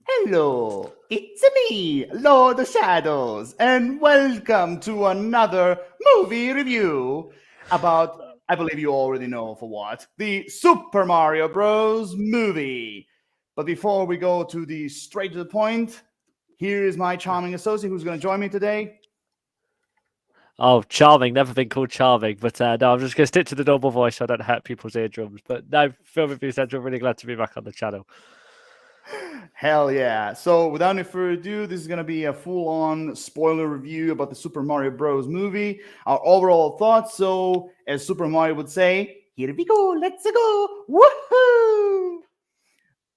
Hello, it's me, Lord of Shadows, and welcome to another movie review about, I believe you already know for what, the Super Mario Bros. Movie. But before we go to the straight to the point, here is my charming associate who's going to join me today. Oh, charming. Never been called charming, but no, I'm just going to stick to the normal voice so I don't hurt people's eardrums. But no, Film Review Central, really glad to be back on the channel. Hell yeah. So, without any further ado, this is going to be a full on spoiler review about the Super Mario Bros. Movie, our overall thoughts. So, as Super Mario would say, here we go, let's go. Woohoo!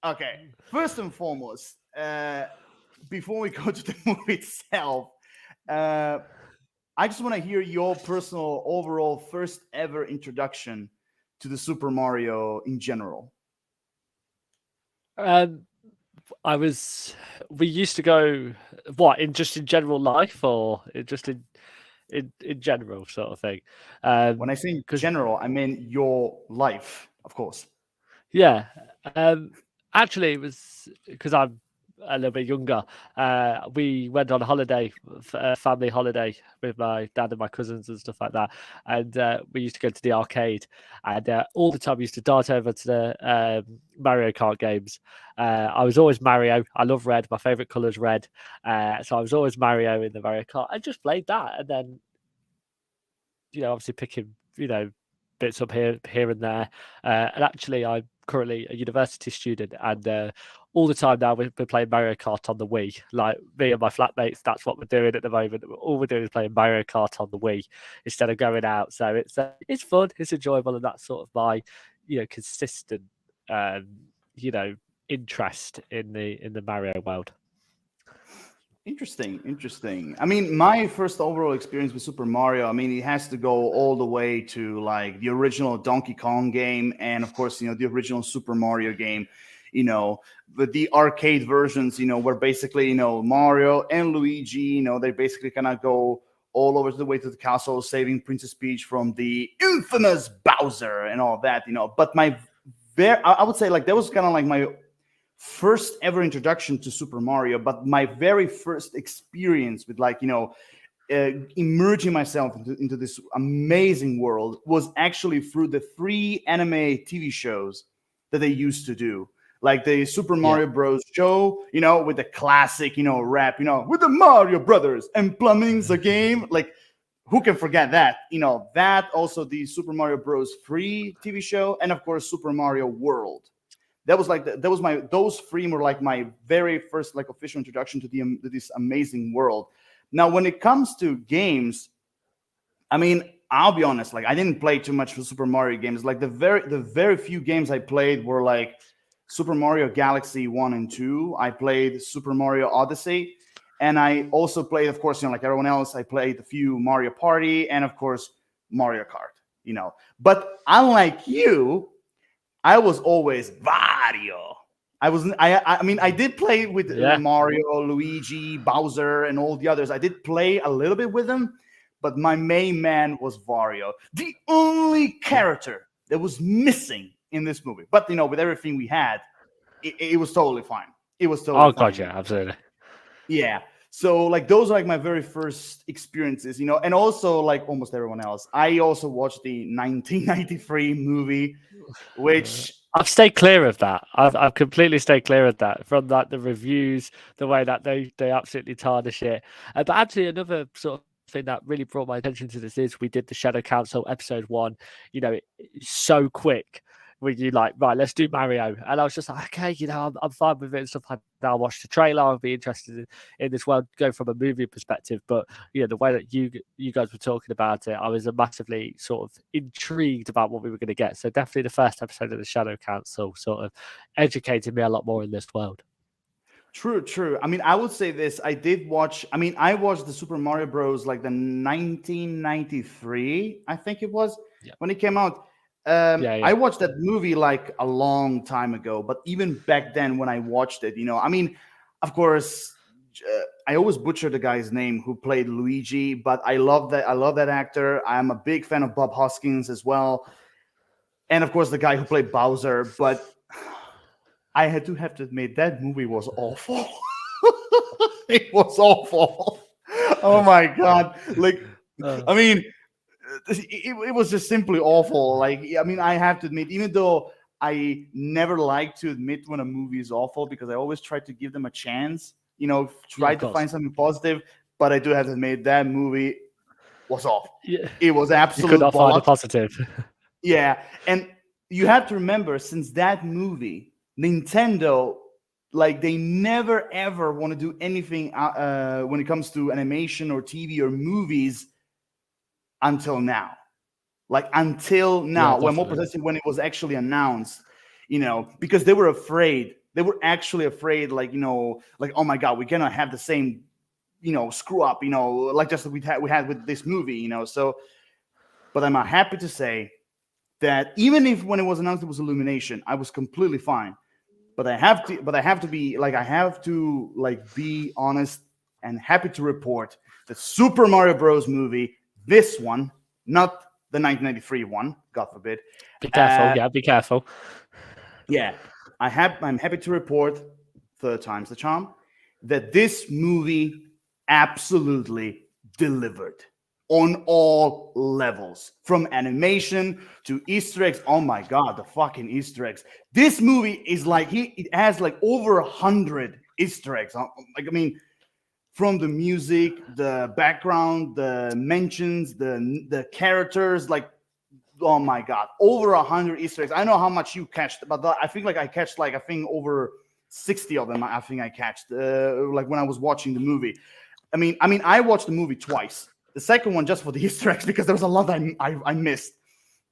Okay, first and foremost, before we go to the movie itself, uh, I just want to hear your personal overall first ever introduction to the Super Mario in general. Um, we used to go, what, in general life or in general sort of thing? When I say in Because, general, I mean your life, of course. yeah, um, actually, it was because I'm a little bit younger. We went on a holiday, family holiday with my dad and my cousins and stuff like that. And we used to go to the arcade, and all the time we used to dart over to the Mario Kart games. I was always Mario. I love red. My favorite color is red. So I was always Mario in the Mario Kart. I just played that, and then obviously picking bits up here and there. And actually, I'm currently a university student, and all the time now we're playing Mario Kart on the Wii. Like me and my flatmates, that's what we're doing at the moment. All we're doing is playing Mario Kart on the Wii instead of going out. So it's fun, it's enjoyable, and that's sort of my consistent um, you know interest in the Mario world. Interesting, interesting. I mean, my first overall experience with Super Mario, I mean, it has to go all the way to like the original Donkey Kong game, and of course, the original Super Mario game. But the arcade versions, where basically, Mario and Luigi, they basically kind of go all over the way to the castle, saving Princess Peach from the infamous Bowser and all that. But I would say like that was kind of like my first ever introduction to Super Mario, but my very first experience with immersing myself into this amazing world was actually through the free anime TV shows that they used to do. Like the Super Yeah. Mario Bros. Show, with the classic, rap, with the Mario Brothers and plumbing's a game. Like, who can forget that? That also the Super Mario Bros. Free TV show, and of course Super Mario World. That was like that was my those three were like my very first like official introduction to this amazing world. Now, when it comes to games, I mean, I'll be honest, like I didn't play too much for Super Mario games. Like the very few games I played were like Super Mario Galaxy 1 and 2. I played Super Mario Odyssey, and I also played, of course, like everyone else, I played a few Mario Party and of course Mario Kart. But unlike you, I was always Mario. I mean, I did play with Yeah. Mario, Luigi, Bowser, and all the others. I did play a little bit with them, but my main man was Wario, the only character that was missing in this movie. But with everything we had, it was totally fine. It was totally Oh god, fine. yeah, absolutely. Yeah. So like those are like my very first experiences, and also like almost everyone else. I also watched the 1993 movie, which I've stayed clear of that. I've completely stayed clear of that from like the reviews, the way that they absolutely tarnish it. But actually, another sort of thing that really brought my attention to this is we did the Shadow Council episode 1. It's so quick. When you like, right, let's do Mario, and I was just like, okay, I'm fine with it and stuff like that. I'll watch the trailer. I'll be interested in this world, go from a movie perspective. But the way that you guys were talking about it, I was massively sort of intrigued about what we were going to get. So definitely the first episode of the Shadow Council sort of educated me a lot more in this world. True, true. I mean, I would say this. I did watch. I mean, I watched the Super Mario Bros. Like the 1993, I think it was Yeah, when it came out. yeah, I yeah. watched that movie like a long time ago, but even back then when I watched it, I mean, of course, I always butcher the guy's name who played Luigi, but I love that. I love that actor. I'm a big fan of Bob Hoskins as well, and of course the guy who played Bowser. But I had to have to admit that movie was awful. It was awful. Oh my god! Like, Uh, I mean, it was just simply awful. Like, I mean, I have to admit, even though I never like to admit when a movie is awful because I always try to give them a chance. yeah, Try of to course. find something positive. But I do have to admit that movie was awful. Yeah, It was you could absolute not find a bollocks. positive. Yeah, and you have to remember, since that movie, Nintendo, like, they never ever want to do anything when it comes to animation or TV or movies until now. Like, until Yeah, now, when more definitely. precisely when it was actually announced, because they were afraid. They were actually afraid, like, like, oh my god, we cannot have the same, screw up, like just we had with this movie, So, but I'm happy to say that even if when it was announced it was Illumination, I was completely fine. But I have to like be honest and happy to report that Super Mario Bros. Movie, this one, not the 1993 one, God forbid. Be careful. Uh, Yeah, be careful. yeah, I'm happy to report, third time's the charm, that this movie absolutely delivered on all levels, from animation to Easter eggs. Oh my god, the fucking Easter eggs! This movie is like it has like over 100 Easter eggs. Like, I mean, from the music, the background, the mentions, the characters, like, oh my god, over 100 Easter eggs. I know how much you catched, but I think like I catched like I think over 60 of them. I think I catched like when I was watching the movie. I watched the movie twice. The second one just for the Easter eggs because there was a lot I missed.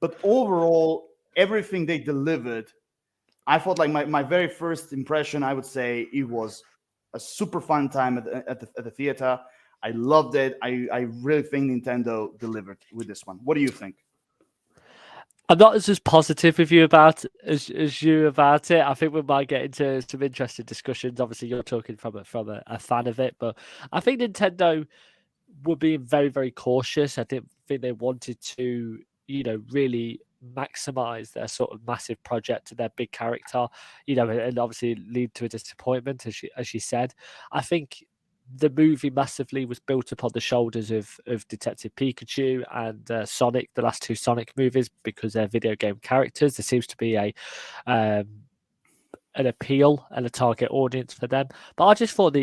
But overall, everything they delivered, I thought like my very first impression, I would say it was a super fun time at the theater. I loved it. I really think Nintendo delivered with this one. What do you think? I'm not as positive with you about as you about it. I think we might get into some interesting discussions. Obviously, you're talking from a fan of it, but I think Nintendo were being very, very cautious. I didn't think they wanted to, really maximize their sort of massive project to their big character, and obviously lead to a disappointment, as you said. I think the movie massively was built upon the shoulders of Detective Pikachu and Sonic, the last two Sonic movies, because they're video game characters. There seems to be um, an appeal and a target audience for them. But I just thought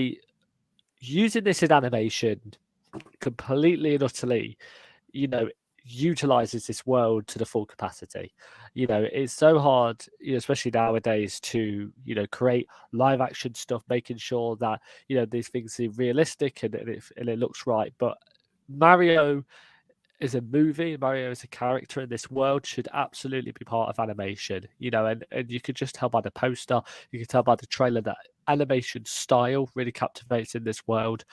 using this in animation completely and utterly, you know, utilizes this world to the full capacity. It's so hard, especially nowadays, to create live action stuff, making sure that these things seem realistic and it looks right. But Mario is a movie, Mario is a character in this world, should absolutely be part of animation, and you could just tell by the poster, you could tell by the trailer that animation style really captivates in this world.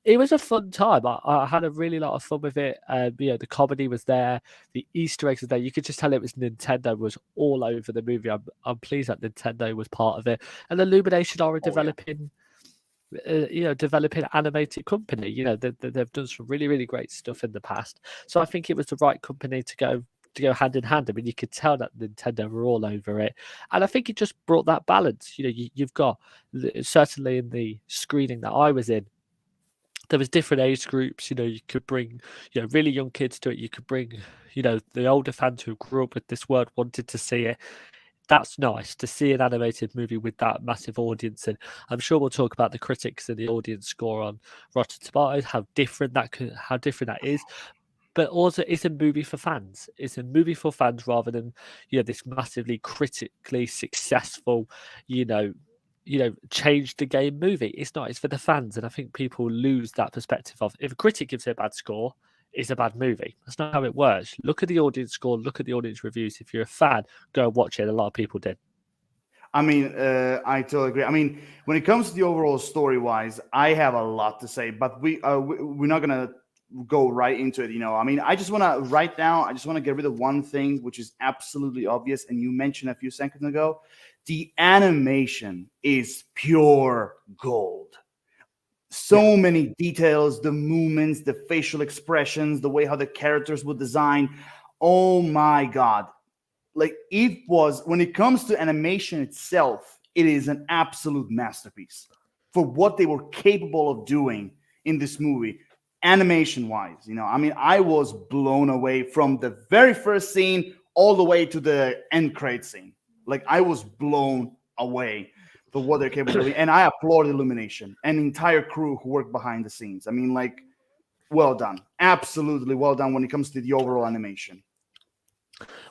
It was a fun time. I had a really lot of fun with it. The comedy was there, the Easter eggs were there. You could just tell it was Nintendo was all over the movie. I'm pleased that Nintendo was part of it, and Illumination are a Oh yeah. developing animated company. They've done some really, really great stuff in the past. So I think it was the right company to go hand in hand. I mean, you could tell that Nintendo were all over it, and I think it just brought that balance. You've got certainly in the screening that I was in, there was different age groups. You could bring really young kids to it. You could bring the older fans who grew up with this world, wanted to see it. That's nice to see an animated movie with that massive audience, and I'm sure we'll talk about the critics and the audience score on Rotten Tomatoes, how different that is. But also, it's a movie for fans. It's a movie for fans rather than this massively critically successful, you know, change the game movie. It's not. It's for the fans, and I think people lose that perspective of if a critic gives it a bad score, it's a bad movie. That's not how it works. Look at the audience score. Look at the audience reviews. If you're a fan, go and watch it. A lot of people did. I totally agree. I mean, when it comes to the overall story wise, I have a lot to say, but we're not gonna go right into it. I just want to right now. I just want to get rid of one thing, which is absolutely obvious, and you mentioned a few seconds ago. The animation is pure gold. So many details, the movements, the facial expressions, the way how the characters were designed. Oh my god. Like, it was, when it comes to animation itself, it is an absolute masterpiece for what they were capable of doing in this movie, animation wise. I mean, I was blown away from the very first scene all the way to the end credit scene. Like, I was blown away for what they're capable of doing. And I applaud Illumination and the entire crew who worked behind the scenes. I mean, like, well done. Absolutely well done when it comes to the overall animation.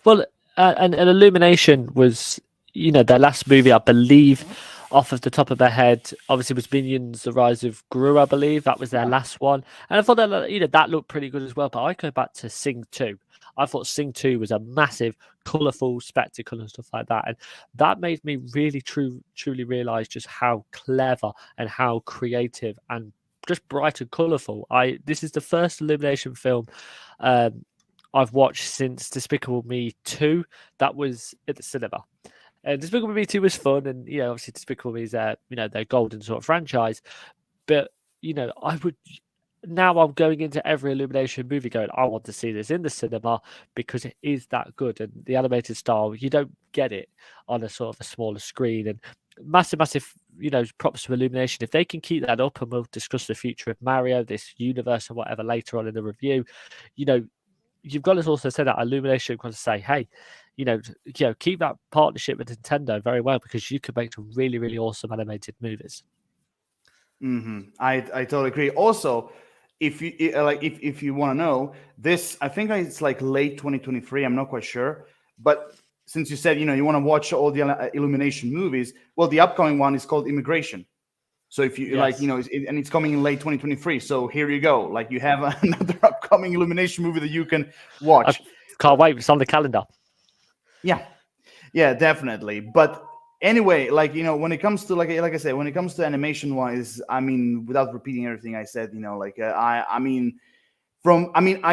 Well, and Illumination was, their last movie, I believe, off of the top of my head, obviously was Minions: The Rise of Gru, I believe. That was their last one. And I thought that, that looked pretty good as well. But I go back to Sing 2. I thought Sing 2 was a massive, colourful spectacle and stuff like that. And that made me really, truly realise just how clever and how creative and just bright and colourful. This is the first Illumination film I've watched since Despicable Me 2. That was at the cinema. And Despicable Me 2 was fun, and obviously Despicable Me is their golden sort of franchise. But now I'm going into every Illumination movie going, I want to see this in the cinema because it is that good. And the animated style, you don't get it on a sort of a smaller screen. And massive, props to Illumination. If they can keep that up, and we'll discuss the future of Mario, this universe, and whatever later on in the review, you've got to also say that Illumination got to say, hey, keep that partnership with Nintendo very well because you could make some really, really awesome animated movies. I totally agree. Also, if you want to know this, I think it's like late 2023. I'm not quite sure, but since you said you want to watch all the Illumination movies, well, the upcoming one is called Immigration. So if you and it's coming in late 2023. So here you go. Like, you have another upcoming Illumination movie that you can watch. I can't wait. It's on the calendar. Yeah, definitely. But anyway, when it comes to like I said, when it comes to animation wise, I mean, without repeating everything I said, I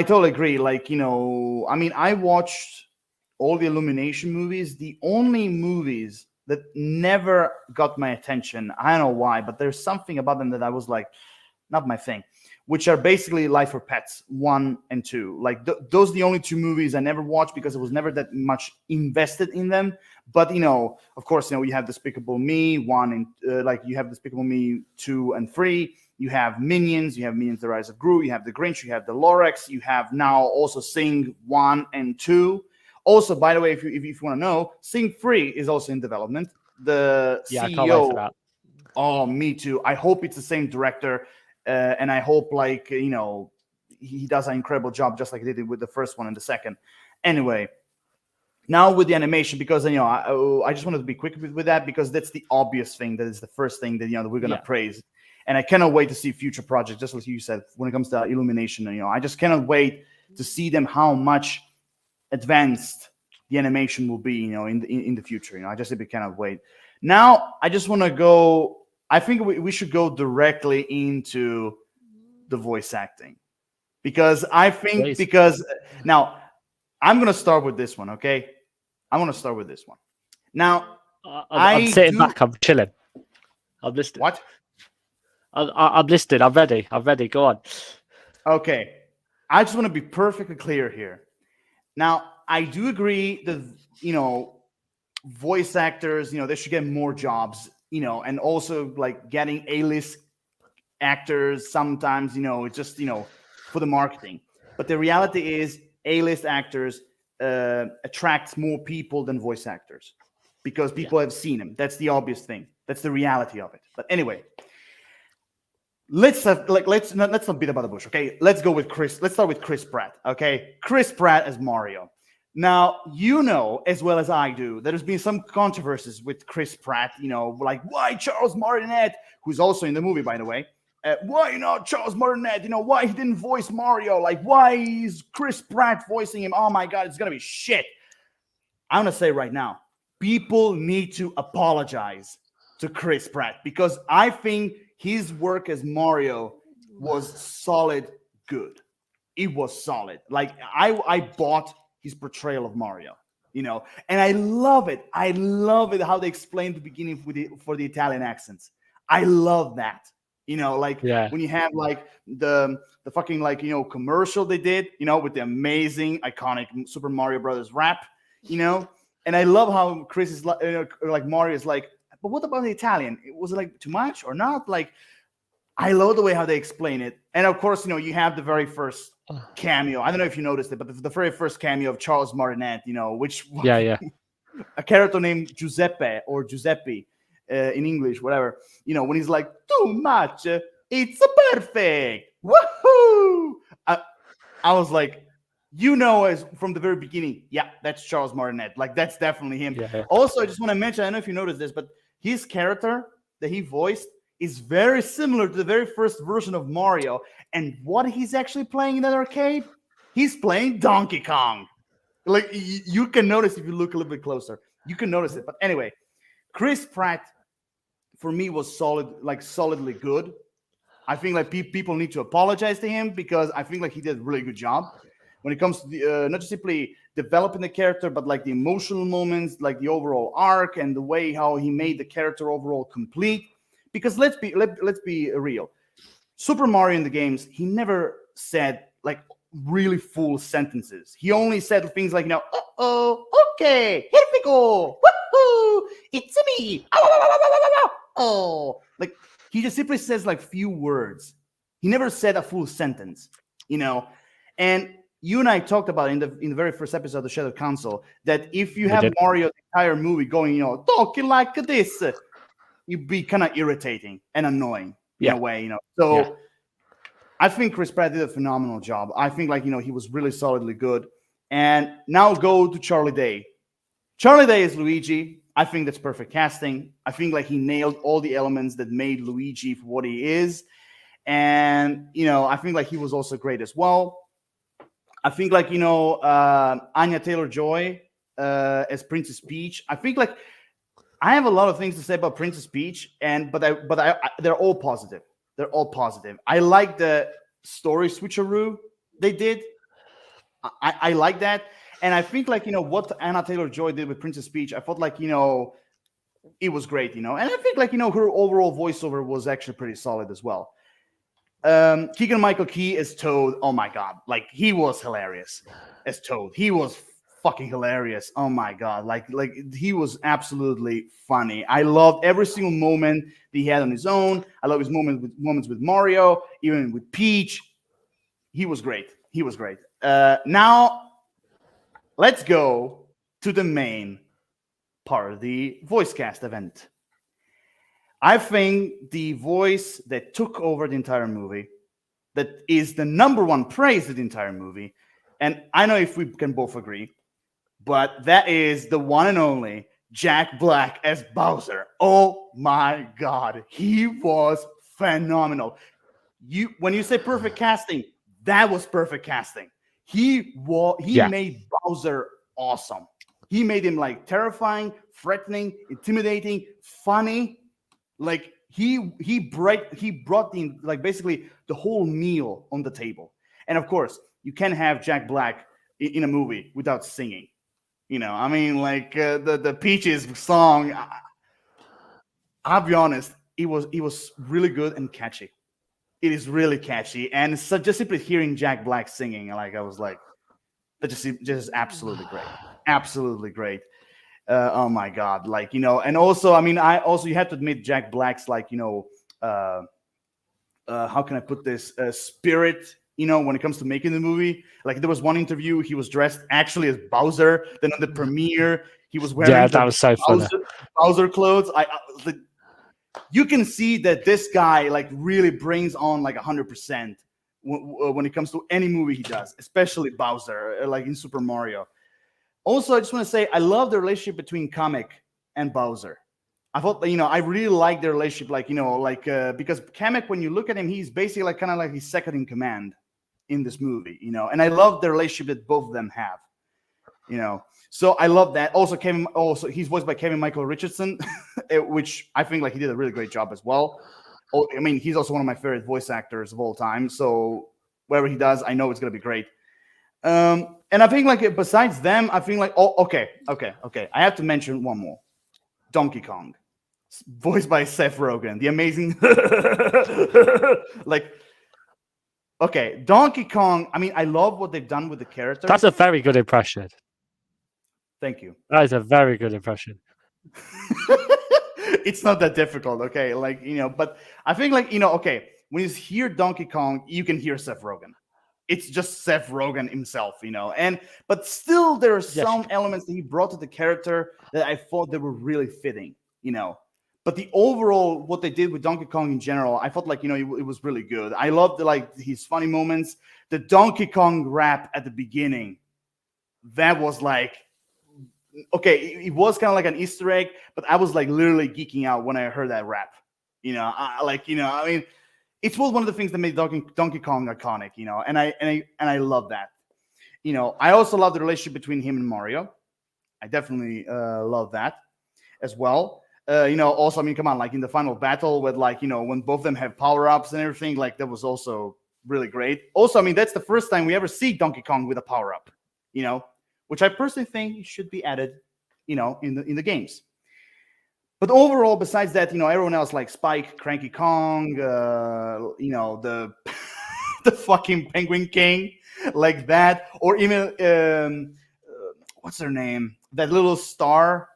totally agree. I watched all the Illumination movies. The only movies that never got my attention, I don't know why, but there's something about them that I was like, not my thing, which are basically Life for Pets 1 and 2. Like, those are the only two movies I never watched because I was never that much invested in them. But, of course, you have Despicable Me 1 and you have Despicable Me 2 and 3. You have Minions, The Rise of Gru, you have The Grinch, you have The Lorax, you have now also Sing 1 and 2. Also, by the way, if you want to know, Sing 3 is also in development. The CEO. I can't wait for that. Oh, me too. I hope it's the same director, and I hope he does an incredible job, just like he did with the first one and the second. Anyway, now with the animation, because I just wanted to be quick with that because that's the obvious thing. That is the first thing that that we're gonna praise, and I cannot wait to see future projects. Just like you said, when it comes to Illumination, I just cannot wait to see them how much advanced the animation will be, in the future. I just simply cannot wait. Now, I just want to go. I think we should go directly into the voice acting because now I'm going to start with this one. Okay, I want to start with this one. Now, I'm sitting back. I'm chilling. I'm listening. What? I'm listening. I'm ready. Go on. Okay, I just want to be perfectly clear here. Now, I do agree that, voice actors, they should get more jobs, and also like getting A-list actors sometimes, it's just, for the marketing. But the reality is A-list actors attract more people than voice actors because people have seen them. That's the obvious thing. That's the reality of it. But anyway, let's not beat about the bush, okay? Let's go with Chris. Let's start with Chris Pratt, okay? Chris Pratt as Mario. Now, as well as I do, that there's been some controversies with Chris Pratt, like why Charles Martinet, who's also in the movie, by the way, why not Charles Martinet, why he didn't voice Mario, like why is Chris Pratt voicing him? Oh my God, it's going to be shit. I'm going to say right now, people need to apologize to Chris Pratt because I think his work as Mario was solid good. It was solid. Like, I bought his portrayal of Mario, and I love it. I love it how they explained the beginning for the Italian accents. I love that. When you have like the fucking commercial they did, with the amazing iconic Super Mario Brothers rap, and I love how Chris is like Mario is like, but what about the Italian? Was it like too much or not? Like, I love the way how they explain it. And of course, you have the very first cameo. I don't know if you noticed it, but the very first cameo of Charles Martinet, which Yeah. a character named Giuseppe or Giuseppe in English, whatever. When he's like, too much, it's perfect. Woohoo! I was like, as from the very beginning, yeah, that's Charles Martinet. Like, that's definitely him. Yeah. Also, I just want to mention, I don't know if you noticed this, but his character that he voiced is very similar to the very first version of Mario. And what he's actually playing in that arcade, he's playing Donkey Kong. Like, you can notice if you look a little bit closer. You can notice it. But anyway, Chris Pratt, for me, was solidly good. I think like people need to apologize to him because I think like he did a really good job when it comes to the, not just simply developing the character, but like the emotional moments, like the overall arc and the way how he made the character overall complete. Because let's be real, Super Mario in the games, he never said like really full sentences. He only said things like, okay, here we go, woohoo, it's me, oh, like he just simply says like few words. He never said a full sentence, And you and I talked about in the very first episode of the Shadow Council that if you have Mario the entire movie going, talking like this, you'd be kind of irritating and annoying in a way, So I think Chris Pratt did a phenomenal job. I think like, he was really solidly good. And now go to Charlie Day. Charlie Day is Luigi. I think that's perfect casting. I think like he nailed all the elements that made Luigi for what he is. And, I think like he was also great as well. I think like, Anya Taylor-Joy as Princess Peach. I think like I have a lot of things to say about Princess Peach, but they're all positive. They're all positive. I like the story switcheroo they did. I like that. And I think like, what Anna Taylor-Joy did with Princess Peach, I felt like, it was great, And I think like, her overall voiceover was actually pretty solid as well. Keegan-Michael Key as Toad. Oh my God. Like he was hilarious as Toad. He was fucking hilarious. Oh my God. Like he was absolutely funny. I loved every single moment that he had on his own. I love his moments with Mario, even with Peach. He was great. Now let's go to the main part of the voice cast event. I think the voice that took over the entire movie, that is the number one praise of the entire movie, and I know if we can both agree, but that is the one and only Jack Black as Bowser. Oh my God, he was phenomenal. When you say perfect casting, that was perfect casting. He made Bowser awesome. He made him like terrifying, threatening, intimidating, funny. Like he brought the like basically the whole meal on the table. And of course, you can't have Jack Black in a movie without singing. I mean, like the Peaches song. I'll be honest, it was really good and catchy. It is really catchy, and so just simply hearing Jack Black singing, like I was like, that just absolutely great, absolutely great. Oh my God, like and also, I mean, you have to admit Jack Black's like how can I put this spirit. When it comes to making the movie, like there was one interview, he was dressed actually as Bowser. Then on the premiere, he was wearing that was so funny. Bowser clothes. You can see that this guy like really brings on like 100% when it comes to any movie he does, especially Bowser, like in Super Mario. Also, I just want to say I love the relationship between Kamek and Bowser. I thought, I really like their relationship, because Kamek, when you look at him, he's basically like kind of like his second in command in this movie, and I love the relationship that both of them have, So I love that. Also, he's voiced by Kevin Michael Richardson, which I think like he did a really great job as well. I mean, he's also one of my favorite voice actors of all time. So whatever he does, I know it's gonna be great. And I think like besides them, I think like okay. I have to mention one more. Donkey Kong, voiced by Seth Rogen, the amazing Okay, Donkey Kong. I mean, I love what they've done with the character. That's a very good impression. Thank you. That is a very good impression. It's not that difficult, okay? Like, but I think, like, okay, when you hear Donkey Kong, you can hear Seth Rogen. It's just Seth Rogen himself, but still there are Yes. some elements that he brought to the character that I thought they were really fitting, But the overall, what they did with Donkey Kong in general, I felt like, it was really good. I loved like his funny moments. The Donkey Kong rap at the beginning, that was like, okay, it was kind of like an Easter egg, but I was like literally geeking out when I heard that rap. I mean, it's one of the things that made Donkey Kong iconic, and I love that. I also love the relationship between him and Mario. I definitely love that as well. Also, I mean, come on, like in the final battle with like, when both of them have power-ups and everything, like that was also really great. Also, I mean, that's the first time we ever see Donkey Kong with a power-up, which I personally think should be added, in the games. But overall, besides that, everyone else like Spike, Cranky Kong, the the fucking Penguin King, like that, or even what's her name? That little star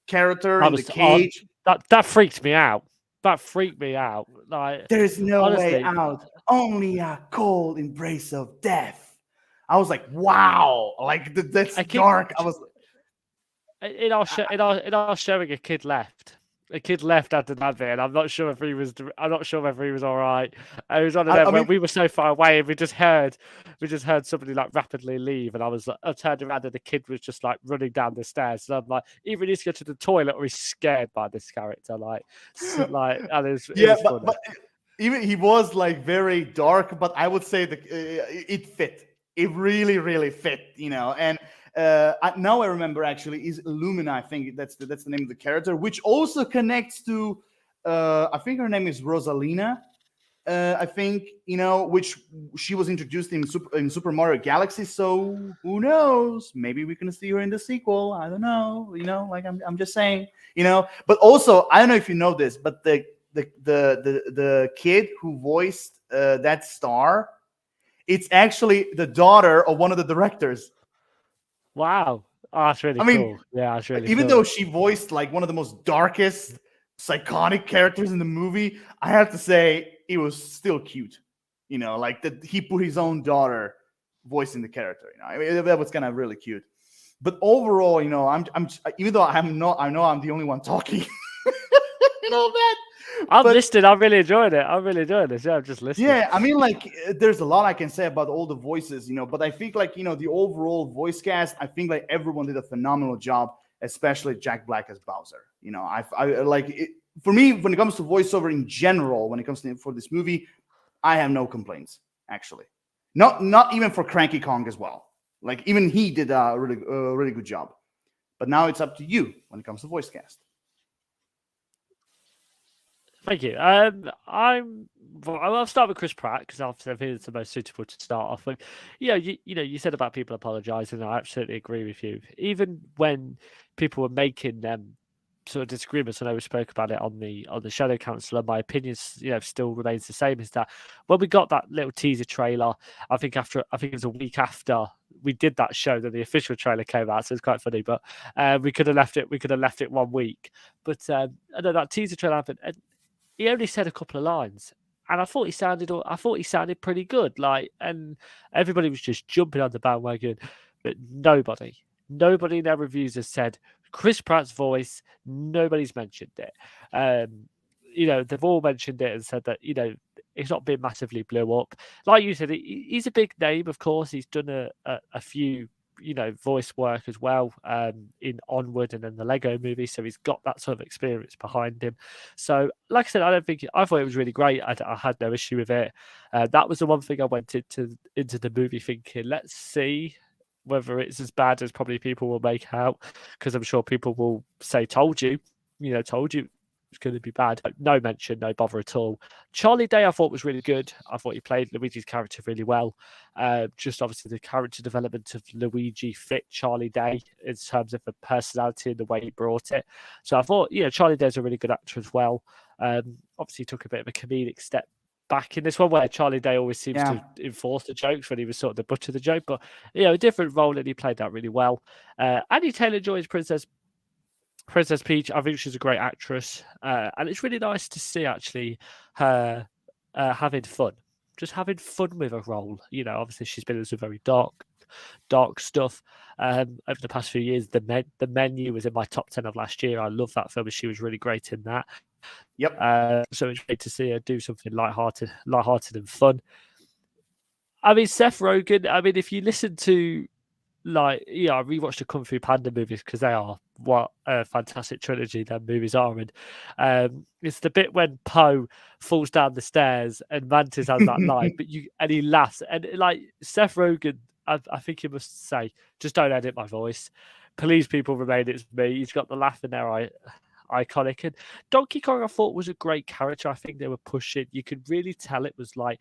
character in the cage. That freaked me out. That freaked me out. Like, there's no honestly, way out, only a cold embrace of death. I was like, wow, like that's dark. I was. In our showing, a kid left. A kid left after that bit, and I'm not sure if he was. I'm not sure whether he was all right. I was on a we were so far away, and we just heard somebody like rapidly leave, and I turned around, and the kid was just like running down the stairs. And I'm like, either he needs to go to the toilet, or he's scared by this character. And it was funny. But even he was like very dark, but I would say that it fit. It really, really fit, and. Now I remember actually is Illumina. I think that's the name of the character, which also connects to I think her name is Rosalina. I think which she was introduced in Super Mario Galaxy. So who knows? Maybe we can see her in the sequel. I don't know. Like I'm just saying. But also I don't know if you know this, but the kid who voiced that star, it's actually the daughter of one of the directors. Wow. Oh, that's really cool. Yeah, that's really even cool. though she voiced like one of the most darkest, psychotic characters in the movie, I have to say it was still cute. Like that he put his own daughter voicing the character. I mean, that was kind of really cute. But overall, I'm even though I know I'm the only one talking and all that. I'm listening. I'm really enjoying it. I'm really enjoying this. Yeah, I'm just listening. Yeah, I mean, like, there's a lot I can say about all the voices, but I think, like, the overall voice cast, I think, like, everyone did a phenomenal job, especially Jack Black as Bowser. I like it. For me, when it comes to voiceover in general, when it comes to for this movie, I have no complaints, actually. Not even for Cranky Kong as well. Like, even he did a really good job. But now it's up to you when it comes to voice cast. Thank you. I'll start with Chris Pratt because I think it's the most suitable to start off with. You said about people apologising. I absolutely agree with you. Even when people were making them sort of disagreements, I know we spoke about it on the Shadow Council, and my opinion, still remains the same. Is that when we got that little teaser trailer, I think it was a week after we did that show that the official trailer came out, so it's quite funny. But we could have left it 1 week. But I know that teaser trailer happened. And he only said a couple of lines, and I thought he sounded pretty good. Like, and everybody was just jumping on the bandwagon, but nobody in their reviews has said Chris Pratt's voice. Nobody's mentioned it. They've all mentioned it and said that it's not been massively blew up. Like you said, he's a big name, of course. He's done a few voice work as well in Onward and then the Lego movie, so he's got that sort of experience behind him. So like I said, I thought it was really great. I had no issue with it. That was the one thing I went into the movie thinking, let's see whether it's as bad as probably people will make out, because I'm sure people will say told you it's going to be bad. No mention, no bother at all. Charlie Day I thought was really good. I thought he played Luigi's character really well. Just obviously the character development of Luigi fit Charlie Day in terms of the personality and the way he brought it. So I thought, Charlie Day's a really good actor as well. Obviously he took a bit of a comedic step back in this one, where Charlie Day always seems to enforce the jokes when he was sort of the butt of the joke. But a different role, and he played that really well. Annie Taylor-Joy's Princess Princess Peach, I think she's a great actress, and it's really nice to see actually her having fun, just having fun with a role. Obviously she's been in some very dark stuff over the past few years. The Menu was in my top 10 of last year. I love that film, and she was really great in that. Yep. So it's great to see her do something lighthearted and fun. I mean, Seth Rogen. I mean, if you listen to I rewatched the Kung Fu Panda movies because they are what a fantastic trilogy their movies are, and it's the bit when Poe falls down the stairs and Mantis has that line, and he laughs, and like Seth Rogen, I think he must say, just don't edit my voice, please, people, remain it's me. He's got the laugh in there, iconic, and Donkey Kong I thought was a great character. I think they were pushing. You could really tell it was like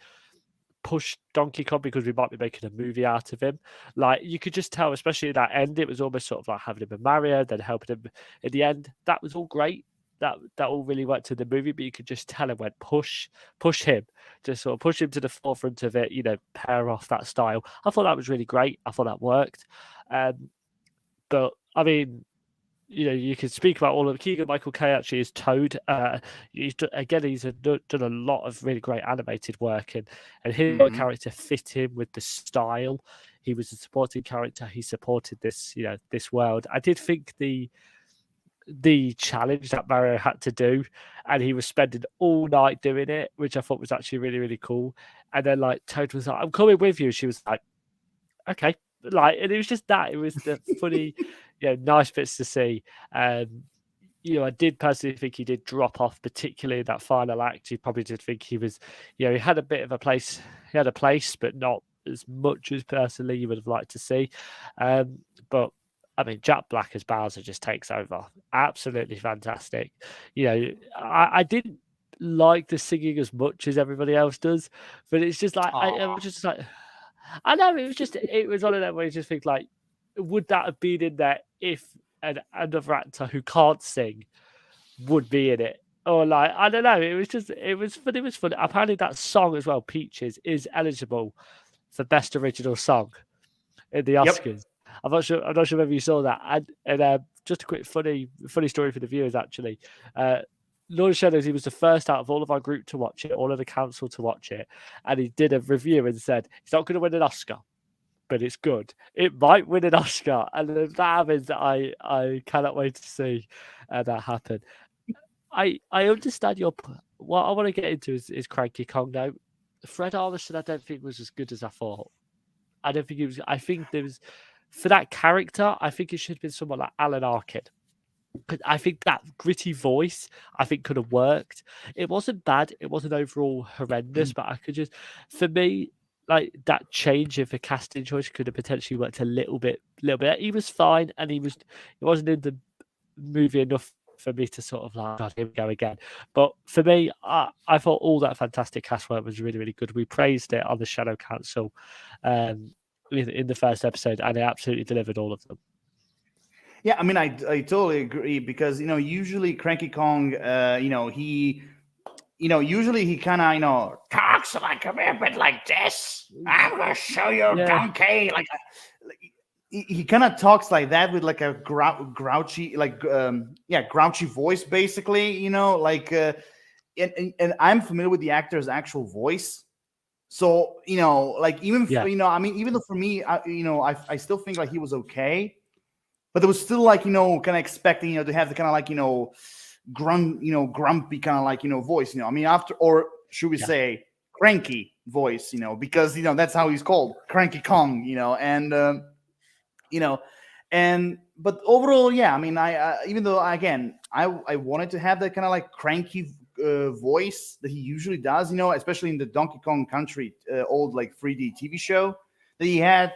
push Donkey Kong because we might be making a movie out of him. Like you could just tell, especially at that end, it was almost sort of like having him with Mario, then helping him at the end. That was all great. That all really worked in the movie, but you could just tell him went push him, just sort of push him to the forefront of it. Pair off that style. I thought that was really great. I thought that worked. But I mean, you can speak about all of Keegan-Michael Kay actually is Toad. He's done a lot of really great animated work, and his character fit in with the style. He was a supporting character. He supported this this world. I did think the challenge that Mario had to do, and he was spending all night doing it, which I thought was actually really, really cool. And then like Toad was like, "I'm coming with you." She was like, "Okay." And it was just that. It was the funny, nice bits to see. I did personally think he did drop off, particularly in that final act. You probably did think he was, he had a bit of a place. He had a place, but not as much as personally you would have liked to see. But I mean, Jack Black as Bowser just takes over. Absolutely fantastic. I didn't like the singing as much as everybody else does, but it's just like I was just like. I know it was one of them where you just think like, would that have been in there if another actor who can't sing would be in it? Or like, I don't know. It was fun. Apparently that song as well, Peaches, is eligible for Best Original Song in the Oscars. Yep. I'm not sure whether you saw that. And just a quick funny story for the viewers actually. Lord of Shadows, he was the first out of all of our group to watch it, all of the council to watch it, and he did a review and said it's not going to win an Oscar, but it's good. It might win an Oscar, and if that happens, I cannot wait to see that happen. I understand what I want to get into is Cranky Kong now. Fred Armisen, I don't think was as good as I thought. I don't think he was. I think there was for that character. I think it should have been someone like Alan Arkin. But I think that gritty voice, I think, could have worked. It wasn't bad. It wasn't overall horrendous, but I could just, for me, like that change of a casting choice could have potentially worked a little bit. He was fine, and he wasn't in the movie enough for me to sort of like, God, here we go again. But for me, I thought all that fantastic cast work was really, really good. We praised it on the Shadow Council in the first episode, and it absolutely delivered all of them. Yeah, I mean, I totally agree because usually Cranky Kong, he, usually he kind of talks like a bit like this. I'm gonna show you donkey. Like he kind of talks like that with like a grouchy, like grouchy voice, basically. And I'm familiar with the actor's actual voice. So like even I mean, even though for me, I still think like he was okay. But there was still like, kind of expecting, to have the kind of like, grumpy kind of like, voice, I mean, or should we say cranky voice, because, that's how he's called, Cranky Kong, but overall, yeah, I mean, even though, again, I wanted to have that kind of like cranky voice that he usually does, especially in the Donkey Kong Country old like 3D TV show that he had.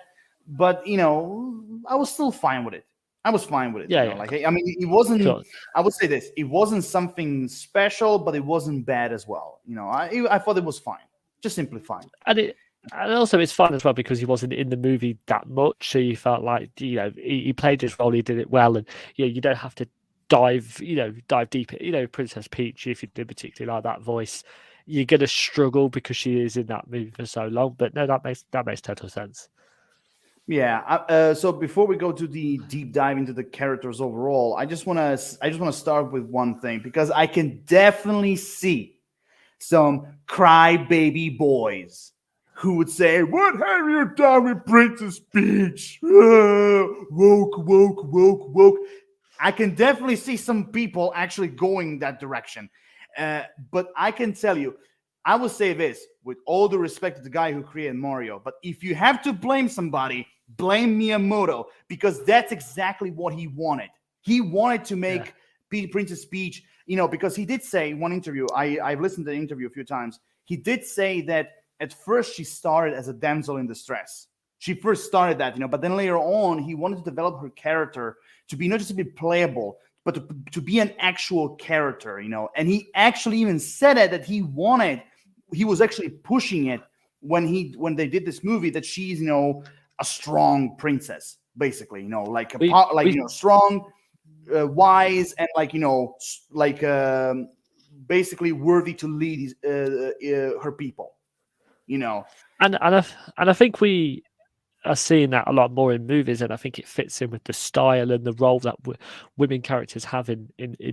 But, I was still fine with it. I was fine with it. Yeah. Like, I mean, it wasn't. Sure. I would say this: it wasn't something special, but it wasn't bad as well. I thought it was fine, just simply fine. And also it's fun as well because he wasn't in the movie that much, so you felt like he played his role, he did it well, and you don't have to dive deep. Princess Peach, if you do particularly like that voice, you're going to struggle because she is in that movie for so long. But no, that makes total sense. Yeah. So before we go to the deep dive into the characters overall, I just want to start with one thing because I can definitely see some crybaby boys who would say, "What have you done with Princess Peach? Woke, woke, woke, woke." I can definitely see some people actually going that direction. But I can tell you, I will say this with all the respect to the guy who created Mario. But if you have to blame somebody, blame Miyamoto because that's exactly what he wanted. He wanted to Yeah. make Princess Peach, because he did say in one interview, I've listened to the interview a few times. He did say that at first she started as a damsel in distress. She first started that, but then later on, he wanted to develop her character to be not just to be playable, but to be an actual character, And he actually even said it that he was actually pushing it when they did this movie that she's, a strong princess, basically, like We we strong, wise, and basically worthy to lead her people, and I think we are seeing that a lot more in movies, and I think it fits in with the style and the role that women characters have in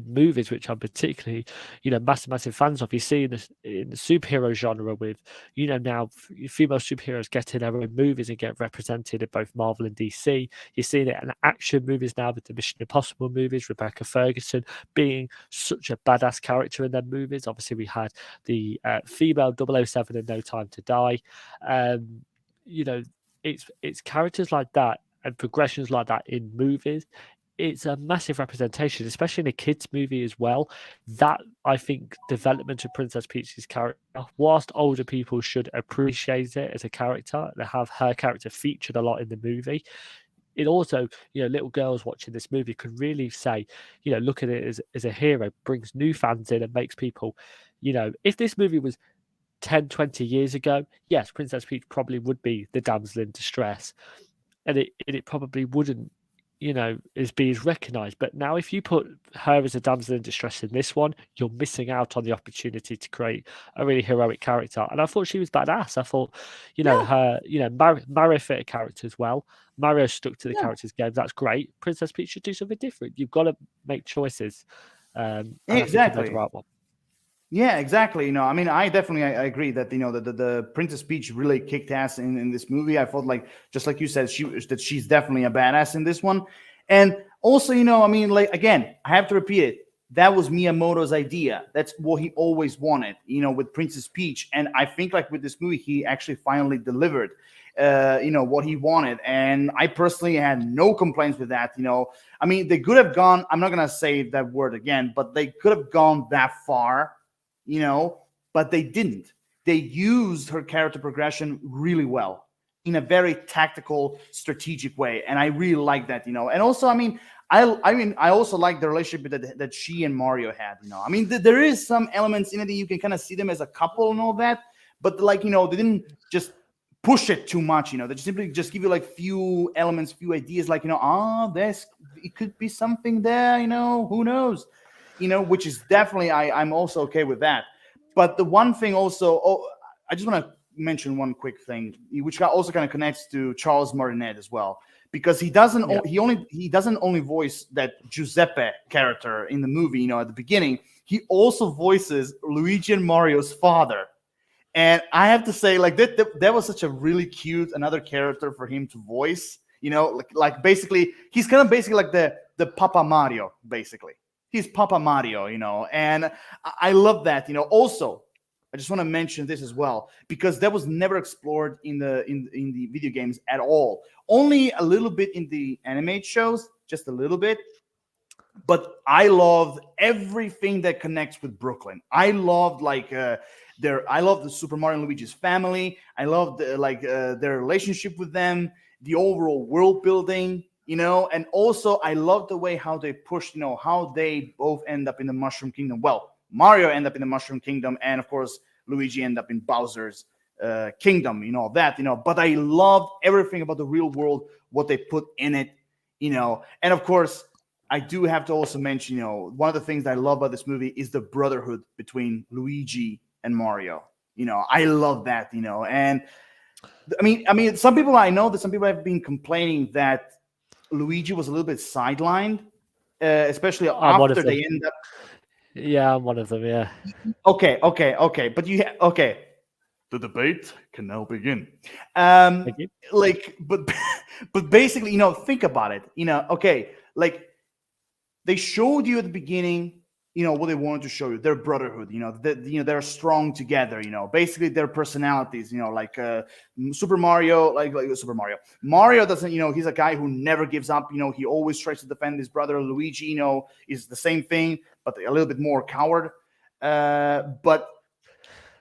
movies, which I'm particularly, massive fans of. You see in the superhero genre with, now female superheroes getting their own movies and get represented in both Marvel and DC. You're seeing it in action movies now with the Mission Impossible movies, Rebecca Ferguson being such a badass character in their movies. Obviously, we had the female 007 in No Time to Die. You know, it's characters like that and progressions like that in movies. It's a massive representation, especially in a kids movie as well. That, I think, development of Princess Peach's character, whilst older people should appreciate it as a character, they have her character featured a lot in the movie. It also, little girls watching this movie could really say, look at it as a hero, brings new fans in and makes people, if this movie was 10, 20 years ago, yes, Princess Peach probably would be the damsel in distress, and it probably wouldn't, be as recognised. But now, if you put her as a damsel in distress in this one, you're missing out on the opportunity to create a really heroic character. And I thought she was badass. I thought, Yeah, her, Mario fit a character as well. Mario stuck to the yeah, character's game. That's great. Princess Peach should do something different. You've got to make choices, and I think he made the exactly. right one. Yeah, exactly. I mean, I agree that the Princess Peach really kicked ass in this movie. I felt like, just like you said, she's definitely a badass in this one. And also, I mean, like, again, I have to repeat it. That was Miyamoto's idea. That's what he always wanted, with Princess Peach. And I think, like, with this movie, he actually finally delivered, what he wanted. And I personally had no complaints with that. I mean, they could have gone. I'm not gonna say that word again, but they could have gone that far, but they didn't. They used her character progression really well in a very tactical, strategic way, and I really like that. And also, I mean, I also like the relationship that she and Mario had. I mean, there is some elements in it that you can kind of see them as a couple and all that, but like, they didn't just push it too much. They just simply just give you like few elements, few ideas, like, there's it could be something there. Who knows? Which is definitely, I'm also okay with that. But the one thing also, I just want to mention one quick thing, which also kind of connects to Charles Martinet as well, because he doesn't Yeah. he doesn't only voice that Giuseppe character in the movie, at the beginning. He also voices Luigi and Mario's father. And I have to say, like, that was such a really cute another character for him to voice. Like basically, he's kind of basically like the Papa Mario, basically. He's Papa Mario, and I love that. Also, I just want to mention this as well because that was never explored in the video games at all. Only a little bit in the animated shows, just a little bit. But I loved everything that connects with Brooklyn. I loved I love the Super Mario and Luigi's family. I loved their relationship with them, the overall world building, and also I love the way how they pushed, how they both end up in the Mushroom Kingdom. Well, Mario end up in the Mushroom Kingdom, and of course Luigi end up in Bowser's kingdom, that. But I loved everything about the real world, what they put in it, and of course. I do have to also mention, one of the things that I love about this movie is the brotherhood between Luigi and Mario. I love that, and I mean, some people I know that some people have been complaining that Luigi was a little bit sidelined, especially I'm one of after them. they end up. Yeah, I'm one of them. Yeah. Okay, but okay. The debate can now begin. Thank you. Like, but but basically, think about it. Okay, like they showed you at the beginning, what they wanted to show you, their brotherhood, that they're strong together, basically their personalities, like Super Mario, like Super Mario doesn't, he's a guy who never gives up, he always tries to defend his brother. Luigi, is the same thing, but a little bit more coward. But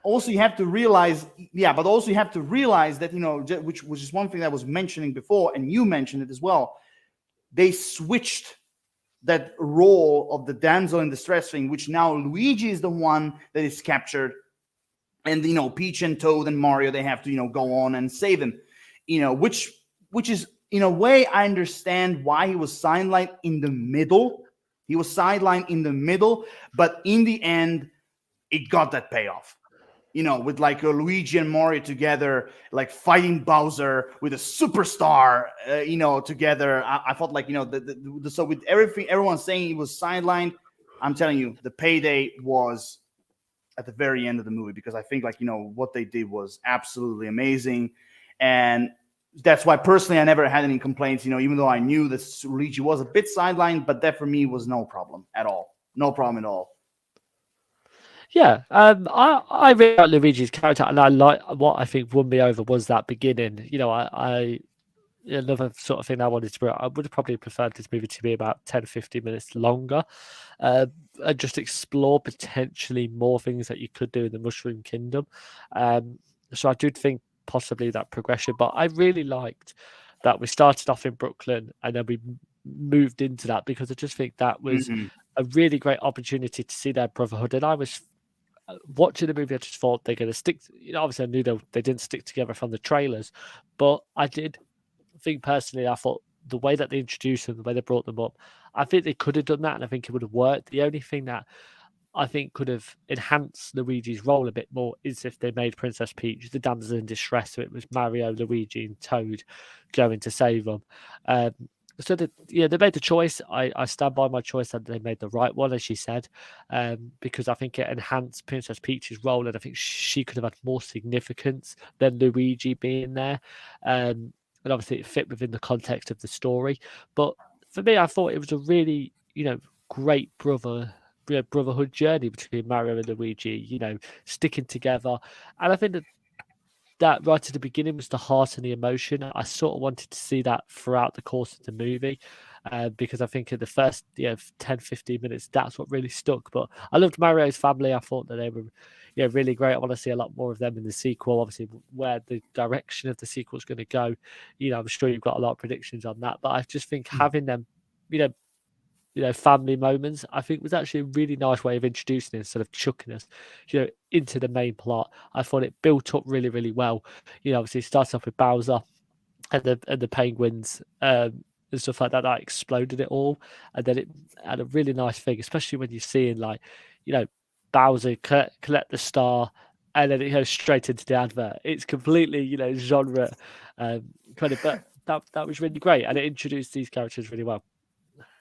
also you have to realize, that, which is one thing that I was mentioning before, and you mentioned it as well. They switched that role of the damsel in distress thing, which now Luigi is the one that is captured, and Peach and Toad and Mario, they have to go on and save him, which is, in a way, I understand why he was sidelined in the middle. But in the end, it got that payoff. With like Luigi and Mario together, like fighting Bowser with a superstar, together. I felt like, so with everything, everyone saying he was sidelined, I'm telling you, the payday was at the very end of the movie, because I think like, what they did was absolutely amazing. And that's why personally, I never had any complaints, even though I knew that Luigi was a bit sidelined, but that for me was no problem at all. No problem at all. Yeah, I really like Luigi's character, and I like what I think won me over was that beginning. I another sort of thing I wanted to bring. I would have probably preferred this movie to be about 10, 15 minutes longer, and just explore potentially more things that you could do in the Mushroom Kingdom. So I do think possibly that progression, but I really liked that we started off in Brooklyn and then we moved into that, because I just think that was a really great opportunity to see their brotherhood. And I was watching the movie, I just thought they're going to stick. Obviously, I knew they didn't stick together from the trailers, but I did think personally, I thought the way that they introduced them, the way they brought them up, I think they could have done that, and I think it would have worked. The only thing that I think could have enhanced Luigi's role a bit more is if they made Princess Peach the damsel in distress, so it was Mario, Luigi, and Toad going to save them. So they made the choice. I stand by my choice that they made the right one, as she said, because I think it enhanced Princess Peach's role, and I think she could have had more significance than Luigi being there. And obviously, it fit within the context of the story. But for me, I thought it was a really, great brotherhood journey between Mario and Luigi, sticking together. And I think that right at the beginning was the heart and the emotion. I sort of wanted to see that throughout the course of the movie, because I think in the first 10, 15 minutes, that's what really stuck. But I loved Mario's family. I thought that they were really great. I want to see a lot more of them in the sequel. Obviously, where the direction of the sequel is going to go, I'm sure you've got a lot of predictions on that. But I just think having them, family moments, I think was actually a really nice way of introducing it instead of chucking us, into the main plot. I thought it built up really, really well. Obviously it starts off with Bowser and the penguins, and stuff like that. That exploded it all, and then it had a really nice thing, especially when you're seeing like, Bowser collect the star, and then it goes straight into the advert. It's completely, genre kind of, but that was really great, and it introduced these characters really well.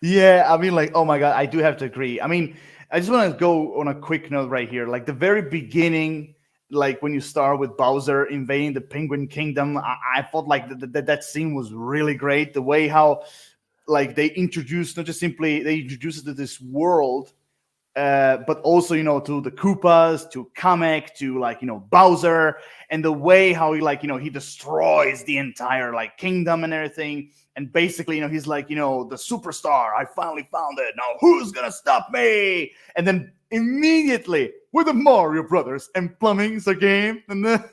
Yeah, I mean, like, oh my God, I do have to agree. I mean, I just want to go on a quick note right here. Like the very beginning, like when you start with Bowser invading the Penguin Kingdom, I felt like that scene was really great. The way how, like, they introduced, not just simply they introduced us to this world, but also, to the Koopas, to Kamek, to like, Bowser, and the way how he, like, he destroys the entire like kingdom and everything. And basically, he's like, the superstar, I finally found it. Now who's gonna stop me? And then immediately with the Mario Brothers and plumbing's a game. And then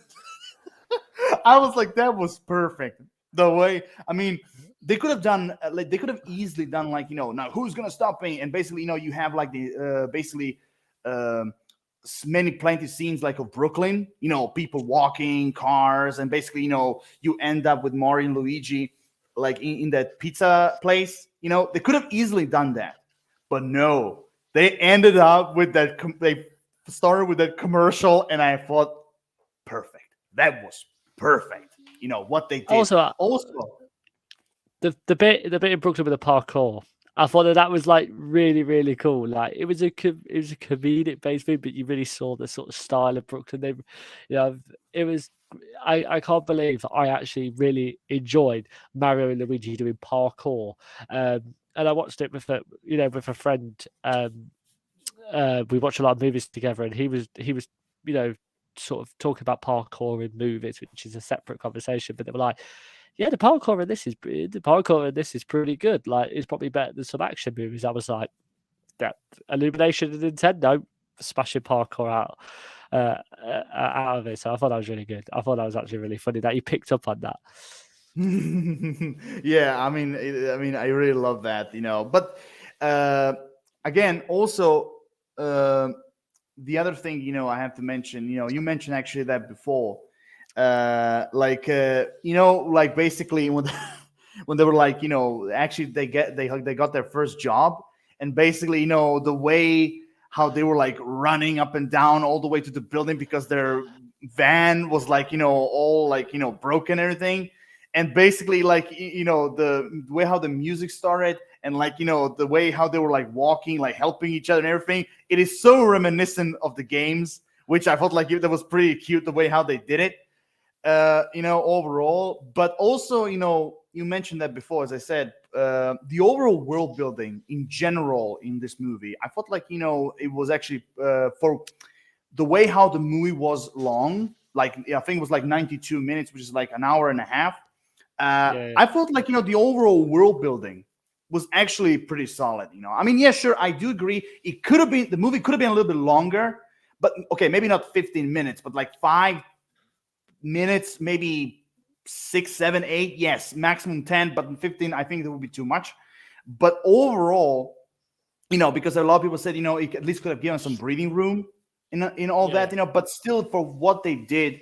I was like, that was perfect. The way, I mean, they could have done, they could have easily done like, now who's gonna stop me? And basically, you have like the basically plenty scenes like of Brooklyn, people walking, cars, and basically, you end up with Mario and Luigi like in that pizza place. They could have easily done that, but no, they ended up with that. They started with that commercial, and I thought, perfect. That was perfect. what they did. Also, the bit in Brooklyn with the parkour, I thought that was like really, really cool. Like it was a comedic based thing, but you really saw the sort of style of Brooklyn. It was. I can't believe I actually really enjoyed Mario and Luigi doing parkour, and I watched it with a friend. We watch a lot of movies together, and he was sort of talking about parkour in movies, which is a separate conversation. But they were like, yeah, the parkour in this is pretty good. Like, it's probably better than some action movies. I was like, that Illumination and Nintendo smashing parkour out of it. So I thought that was really good. I thought that was actually really funny that you picked up on that. Yeah, I mean, I really love that, But again, also the other thing, I have to mention, you mentioned actually that before. Like basically when when they were like, actually they got their first job, and basically, the way how they were like running up and down all the way to the building because their van was like, all like, broken and everything. And basically, like, the way how the music started, and like, the way how they were like walking, like helping each other and everything, it is so reminiscent of the games, which I felt like that was pretty cute the way how they did it. Overall. But also, you mentioned that before, as I said, the overall world building in general in this movie, I felt like, it was actually for the way how the movie was long, like I think it was like 92 minutes, which is like an hour and a half. I felt like, the overall world building was actually pretty solid. I mean, yeah, sure, I do agree. The movie could have been a little bit longer, but okay, maybe not 15 minutes, but like 5 minutes, maybe 6, 7, 8, yes, maximum 10, but 15, I think that would be too much. But overall, because a lot of people said, it at least could have given some breathing room in all that, but still, for what they did,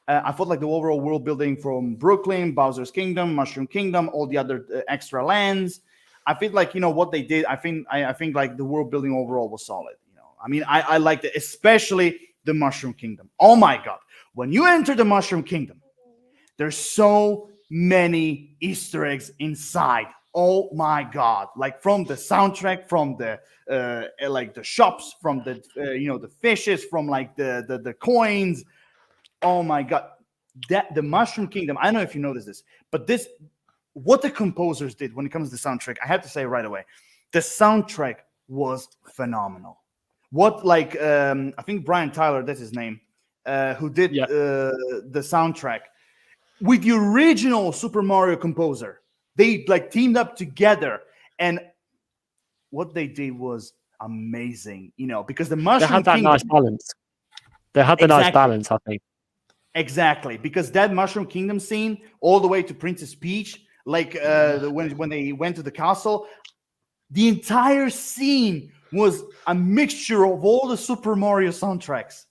I felt like the overall world building from Brooklyn, Bowser's Kingdom, Mushroom Kingdom, all the other extra lands, I feel like, what they did, I think like the world building overall was solid. I mean, I liked it, especially the Mushroom Kingdom. Oh my God. When you enter the Mushroom Kingdom, there's so many Easter eggs inside. Oh my God. Like from the soundtrack, from the like the shops, from the the fishes, from like the coins. Oh my God. That the Mushroom Kingdom, I don't know if you noticed this, but what the composers did when it comes to the soundtrack, I have to say right away, the soundtrack was phenomenal. What, like, I think Brian Tyler, that's his name, who did the soundtrack with the original Super Mario composer. They like teamed up together, and what they did was amazing. Because the Mushroom They had that Kingdom, nice balance. They had the nice balance, I think. Exactly, because that Mushroom Kingdom scene, all the way to Princess Peach, like when they went to the castle, the entire scene was a mixture of all the Super Mario soundtracks.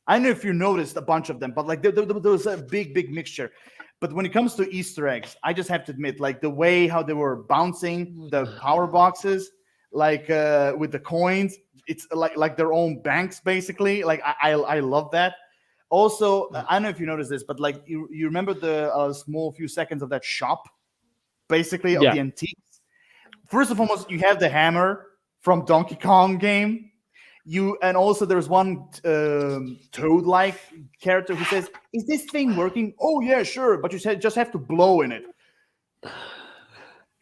I don't know if you noticed a bunch of them, but like there was a big mixture. But when it comes to Easter eggs, I just have to admit, like the way how they were bouncing the power boxes, like with the coins, it's like their own banks basically. Like I love that. Also, I don't know if you noticed this, but like you remember the small few seconds of that shop, basically, of the antiques. First and foremost, you have the hammer from Donkey Kong game. And also there's one Toad-like character who says, "Is this thing working?" "Oh yeah, sure, but you just have to blow in it."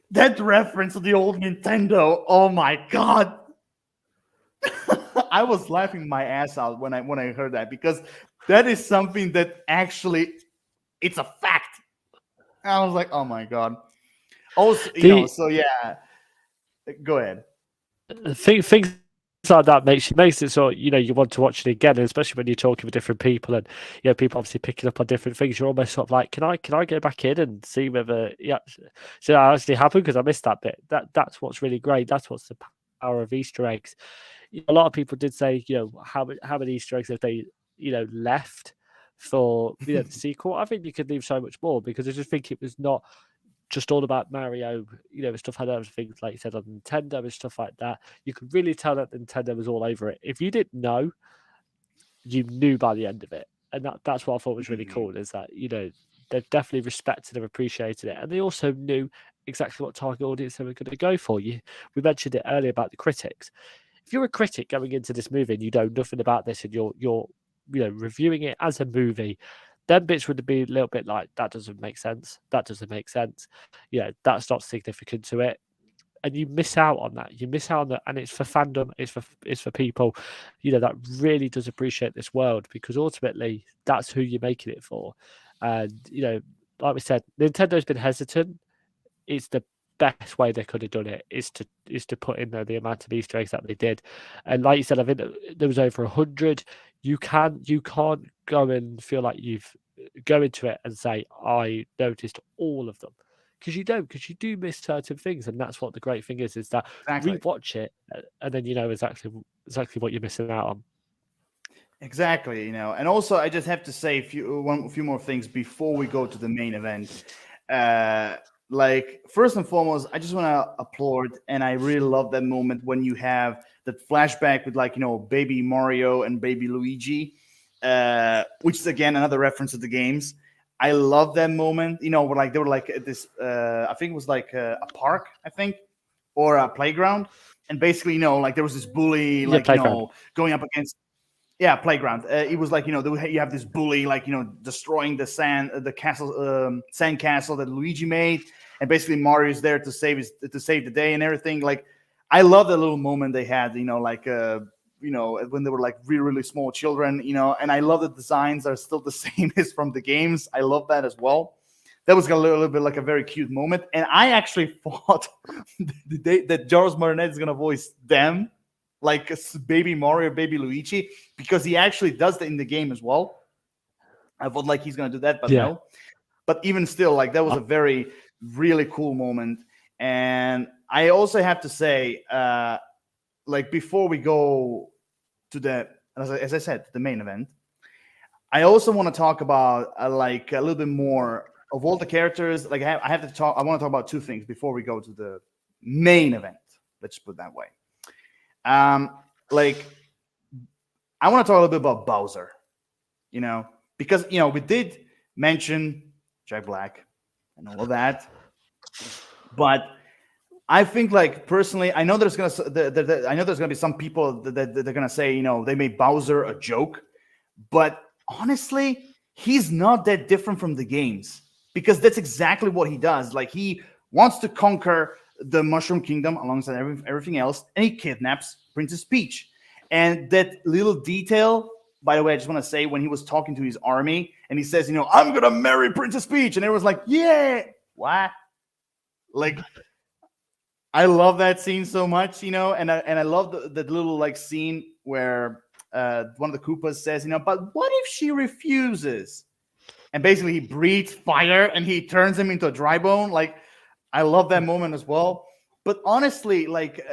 That reference to the old Nintendo. Oh my God. I was laughing my ass out when I heard that, because that is something that actually, it's a fact. And I was like, oh my God. Also, so yeah. Go ahead. Things like that makes it so you want to watch it again, and especially when you're talking with different people, and people obviously picking up on different things. You're almost sort of like, can I go back in and see whether so that actually happened, because I missed that bit. That's what's really great. That's what's the power of Easter eggs. A lot of people did say, how many Easter eggs have they left for the sequel. I think you could leave so much more, because I just think it was not just all about Mario, stuff like that, things like you said on Nintendo and stuff like that. You could really tell that Nintendo was all over it. If you didn't know, you knew by the end of it. And that's what I thought was really cool, is that, they've definitely respected and appreciated it, and they also knew exactly what target audience they were going to go for. We mentioned it earlier about the critics. If you're a critic going into this movie and you know nothing about this and you're reviewing it as a movie, then bits would be a little bit like, that doesn't make sense. That doesn't make sense. That's not significant to it. And you miss out on that. You miss out on that, and it's for fandom. It's for people, that really does appreciate this world, because ultimately that's who you're making it for. And like we said, Nintendo's been hesitant. It's the best way they could have done it is to put in there the amount of Easter eggs that they did. And like you said, I think there was over 100. You can't go and feel like you've go into it and say, I noticed all of them, because you do miss certain things. And that's what the great thing is that Exactly. rewatch it and then exactly what you're missing out on. Exactly, and also I just have to say a few more things before we go to the main event. Like, first and foremost, I just want to applaud, and I really love that moment when you have that flashback with, like, baby Mario and baby Luigi, which is again another reference to the games. I love that moment, where like they were like at this, I think it was like a park, I think, or a playground, and basically, like there was this bully, like going up against. Yeah, playground. It was like, you have this bully, like, destroying the castle, sand castle that Luigi made, and basically Mario is there to save the day and everything. Like, I love the little moment they had, like when they were like really, really small children, and I love the designs are still the same as from the games. I love that as well. That was a little bit like a very cute moment, and I actually thought that Charles Martinet is gonna voice them, like baby Mario, baby Luigi, because he actually does that in the game as well. I thought like he's gonna do that, but no. But even still, like that was a very, really cool moment. And I also have to say, like before we go to the, as I said, the main event, I also want to talk about like a little bit more of all the characters. Like I want to talk about two things before we go to the main event. Let's put it that way. Like I want to talk a little bit about Bowser, because we did mention Jack Black and all of that, but I think, like, personally, I know there's gonna be some people that they're gonna say, they made Bowser a joke, but honestly, he's not that different from the games, because that's exactly what he does. Like, he wants to conquer the Mushroom Kingdom alongside everything else, and he kidnaps Princess Peach. And that little detail, by the way, I just want to say, when he was talking to his army and he says, I'm gonna marry Princess Peach, and everyone's like, yeah, what? Like, I love that scene so much, and I love the little like scene where one of the Koopas says, but what if she refuses? And basically he breathes fire and he turns him into a dry bone. Like, I love that moment as well. But honestly, like,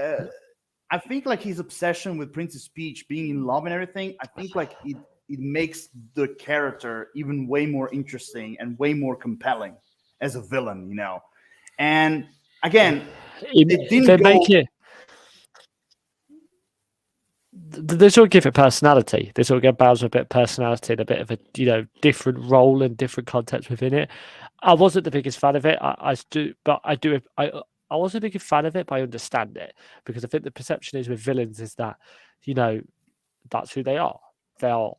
I think like his obsession with Princess Peach, being in love and everything, I think like it makes the character even way more interesting and way more compelling as a villain, And again, it didn't go. They sort of give it personality. They sort of give Bowser a bit of personality and a bit of a different role and different context within it. I wasn't the biggest fan of it. I wasn't a big fan of it, but I understand it, because I think the perception is with villains is that that's who they are. They are,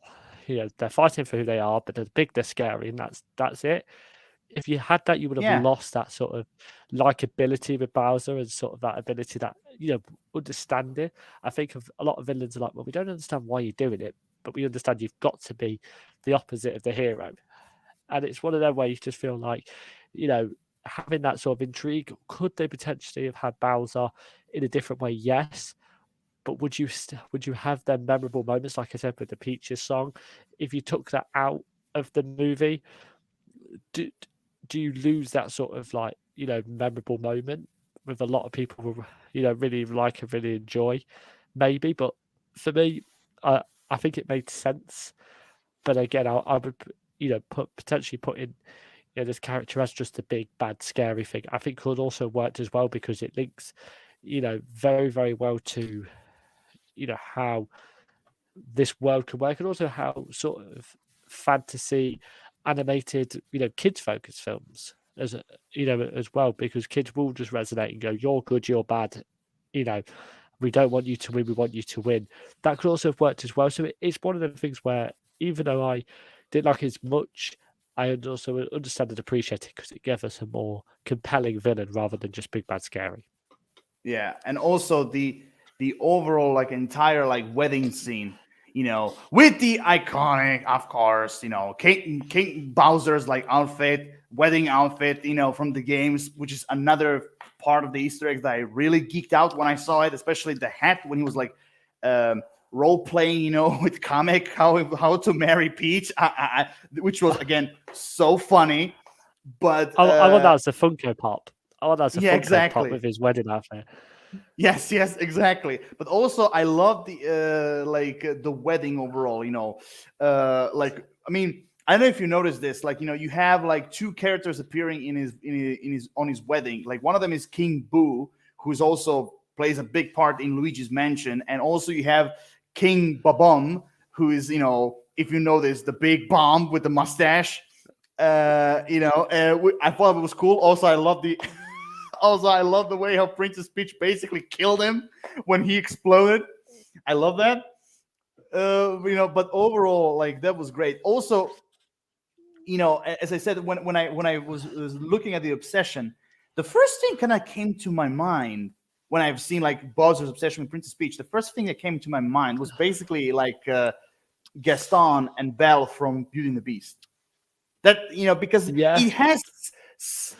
they're fighting for who they are, but they're big, they're scary, and that's it. If you had that, you would have lost that sort of likability with Bowser and sort of that ability that, understanding. I think of a lot of villains are like, well, we don't understand why you're doing it, but we understand you've got to be the opposite of the hero. And it's one of them where you just feel like, having that sort of intrigue. Could they potentially have had Bowser in a different way? Yes. But would you have them memorable moments, like I said, with the Peaches song? If you took that out of the movie, do you lose that sort of like, memorable moment with a lot of people who, really like and really enjoy? Maybe, but for me, I think it made sense. But again, I would, potentially put in, this character as just a big, bad, scary thing. I think could also worked as well, because it links, very, very well to, how this world can work, and also how sort of fantasy animated, kids focused films as as well, because kids will just resonate and go, "You're good, you're bad," we don't want you to win, we want you to win. That could also have worked as well. So it's one of the things where, even though I didn't like it as much, I also understand and appreciate it because it gave us a more compelling villain rather than just big bad scary. Yeah, and also the overall like entire like wedding scene, with the iconic, of course, King Bowser's like outfit, wedding outfit, from the games, which is another part of the Easter eggs that I really geeked out when I saw it, especially the hat when he was like role playing, with comic how to marry Peach, which was again so funny. But I want that as a Funko Pop. I want that as a yeah, Funko Pop exactly. with his wedding outfit. Yes, exactly. But also, I love the wedding overall. Like, I mean, I don't know if you noticed this. Like, you have like two characters appearing in his on his wedding. Like, one of them is King Boo, who's also plays a big part in Luigi's Mansion, and also you have King Babum, who is, if you know this, the big bomb with the mustache. I thought it was cool. Also, I love the. Also, I love the way how Princess Peach basically killed him when he exploded. I love that. But overall, like that was great. Also, as I said, when I was looking at the obsession, the first thing kind of came to my mind when I've seen like Bowser's obsession with Princess Peach. The first thing that came to my mind was basically like Gaston and Belle from Beauty and the Beast. That because it has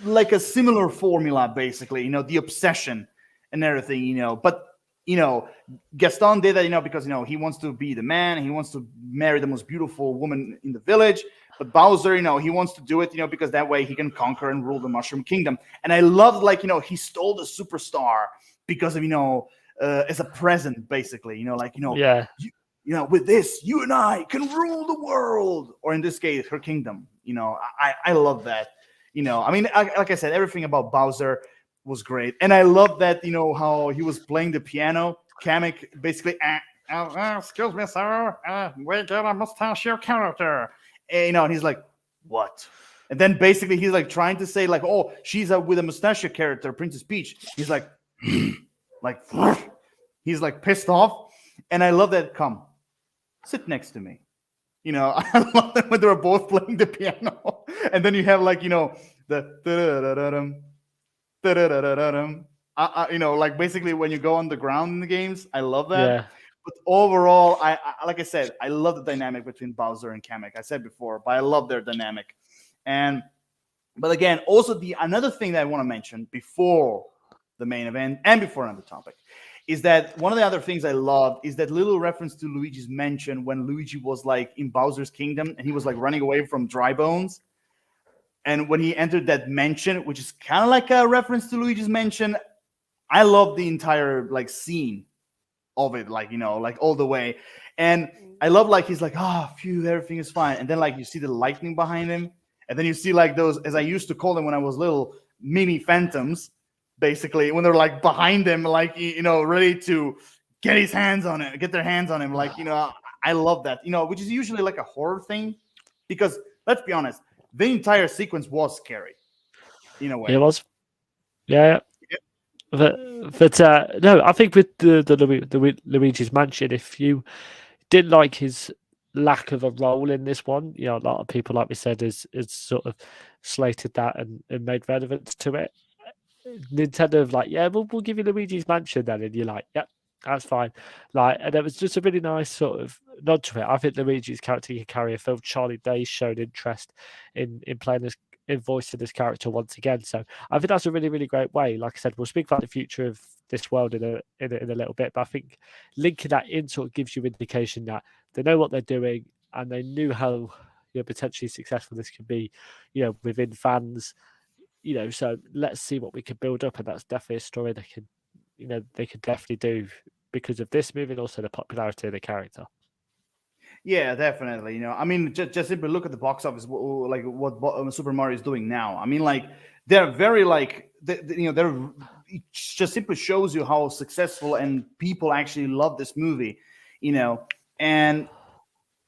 like a similar formula, basically, the obsession and everything, but Gaston did that, because he wants to be the man, he wants to marry the most beautiful woman in the village. But Bowser, he wants to do it, because that way he can conquer and rule the Mushroom Kingdom. And I loved, like, he stole the superstar because of, as a present, basically, with this, you and I can rule the world, or in this case, her kingdom. I love that. I mean, like I said, everything about Bowser was great, and I love that. How he was playing the piano. Kamek basically, excuse me, sir, we get a mustachio character, and he's like, what? And then basically he's like trying to say like, oh, she's with a mustachio character, Princess Peach. He's like, like, he's like pissed off, and I love that. Come, sit next to me. I love that when they were both playing the piano, and then you have like the like basically when you go on the ground in the games. I love that. Yeah. But overall, I like I said, I love the dynamic between Bowser and Kamek. I said before, but I love their dynamic. But again, also another thing that I want to mention before the main event and before another topic is that one of the other things I love is that little reference to Luigi's Mansion when Luigi was like in Bowser's Kingdom and he was like running away from Dry Bones. And when he entered that mansion, which is kind of like a reference to Luigi's Mansion, I love the entire like scene of it, like, like all the way. And I love like he's like, phew, everything is fine. And then like you see the lightning behind him. And then you see like those, as I used to call them when I was little, mini phantoms. Basically, when they're like behind him, like ready to get their hands on him, like I love that, which is usually like a horror thing, because let's be honest, the entire sequence was scary, in a way. It was, yeah. But no, I think with the Luigi's Mansion, if you didn't like his lack of a role in this one, a lot of people, like we said, is sort of slated that and made relevance to it. Nintendo like, yeah, we'll give you Luigi's Mansion then, and you're like, yep, that's fine. Like, and it was just a really nice sort of nod to it. I think Luigi's character can carry a film. Charlie Day showed interest in playing this, in voicing this character once again. So I think that's a really, really great way. Like I said, we'll speak about the future of this world in a little bit, but I think linking that in sort of gives you indication that they know what they're doing and they knew how potentially successful this can be, within fans. So let's see what we can build up, and that's definitely a story that can, they could definitely do because of this movie and also the popularity of the character. Yeah, definitely. I mean, just simply look at the box office, like what Super Mario is doing now. I mean, like they're very like they're it just simply shows you how successful and people actually love this movie, and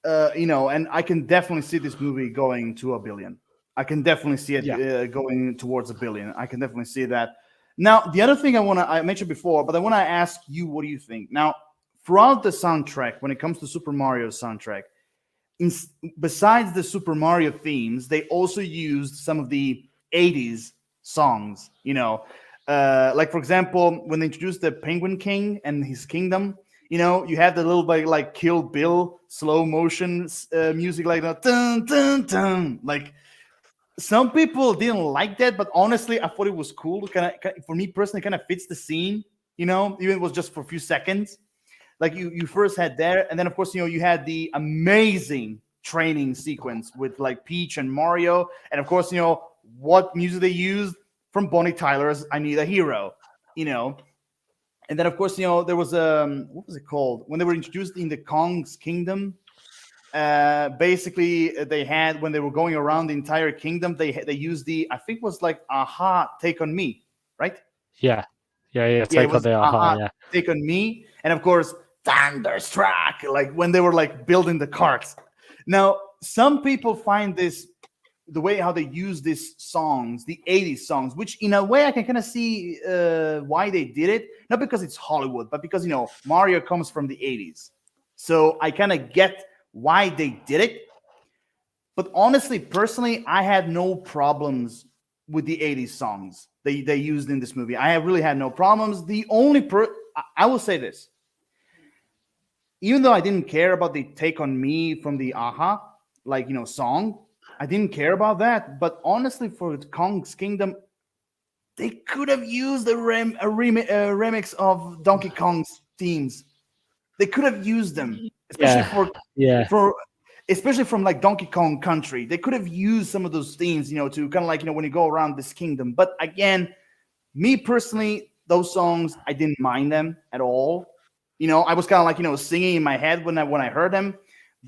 and I can definitely see this movie going to a billion. I can definitely see it Yeah. going towards a billion. I can definitely see that. Now, the other thing I mentioned before, but I want to ask you, what do you think? Now, throughout the soundtrack, when it comes to Super Mario soundtrack, in, besides the Super Mario themes, they also used some of the 80s songs, like for example, when they introduced the Penguin King and his kingdom, you have the little bit like Kill Bill slow motion music, like that, dun, dun, dun. Like some people didn't like that, but honestly, I thought it was cool. For me personally, kind of fits the scene, even if it was just for a few seconds. Like you first had there, and then of course you had the amazing training sequence with like Peach and Mario, and of course what music they used from Bonnie Tyler's "I Need a Hero," and then of course there was what was it called when they were introduced in the Kong's Kingdom. Basically, they had, when they were going around the entire kingdom, they used the, I think it was like "Aha, Take on Me," right? Yeah. Yeah. Yeah, it Take on was the aha. "Aha, Yeah. Take on Me," and of course "Thunderstruck," like when they were like building the carts. Now, some people find this, the way how they use these songs, the 80s songs, which in a way I can kind of see why they did it. Not because it's Hollywood, but because Mario comes from the 80s, so I kind of get why they did it. But honestly, personally, I had no problems with the 80s songs they used in this movie. I have really had no problems. The only I will say this, even though I didn't care about the "Take on Me" from the Aha, like song, I didn't care about that. But honestly, for Kong's Kingdom, they could have used a remix of Donkey Kong's themes. They could have used them, especially Yeah. Yeah. for especially from like Donkey Kong Country. They could have used some of those themes, to kind of like when you go around this kingdom. But again, me personally, those songs, I didn't mind them at all. I was kind of like singing in my head when I heard them,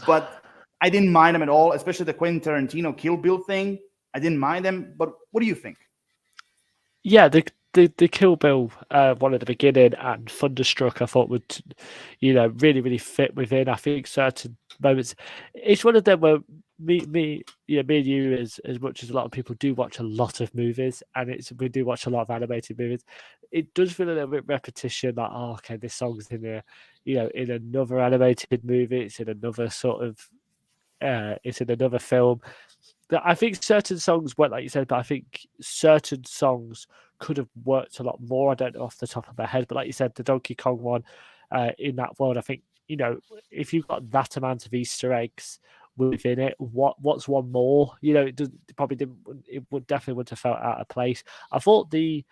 but I didn't mind them at all. Especially the Quentin Tarantino Kill Bill thing, I didn't mind them. But what do you think? Yeah, the Kill Bill one at the beginning and Thunderstruck, I thought would, really fit within. I think certain moments. It's one of them where me and you, as much as a lot of people do watch a lot of movies, and we do watch a lot of animated movies. It does feel a little bit repetition. Like, oh, okay, this song's in in another animated movie. It's in another sort of. It's in another film. I think certain songs work, like you said, but I think certain songs could have worked a lot more. I don't know off the top of my head, but like you said, the Donkey Kong one, in that world, I think if you've got that amount of Easter eggs within it, what's one more? It probably didn't. It would definitely wouldn't have felt out of place. I thought the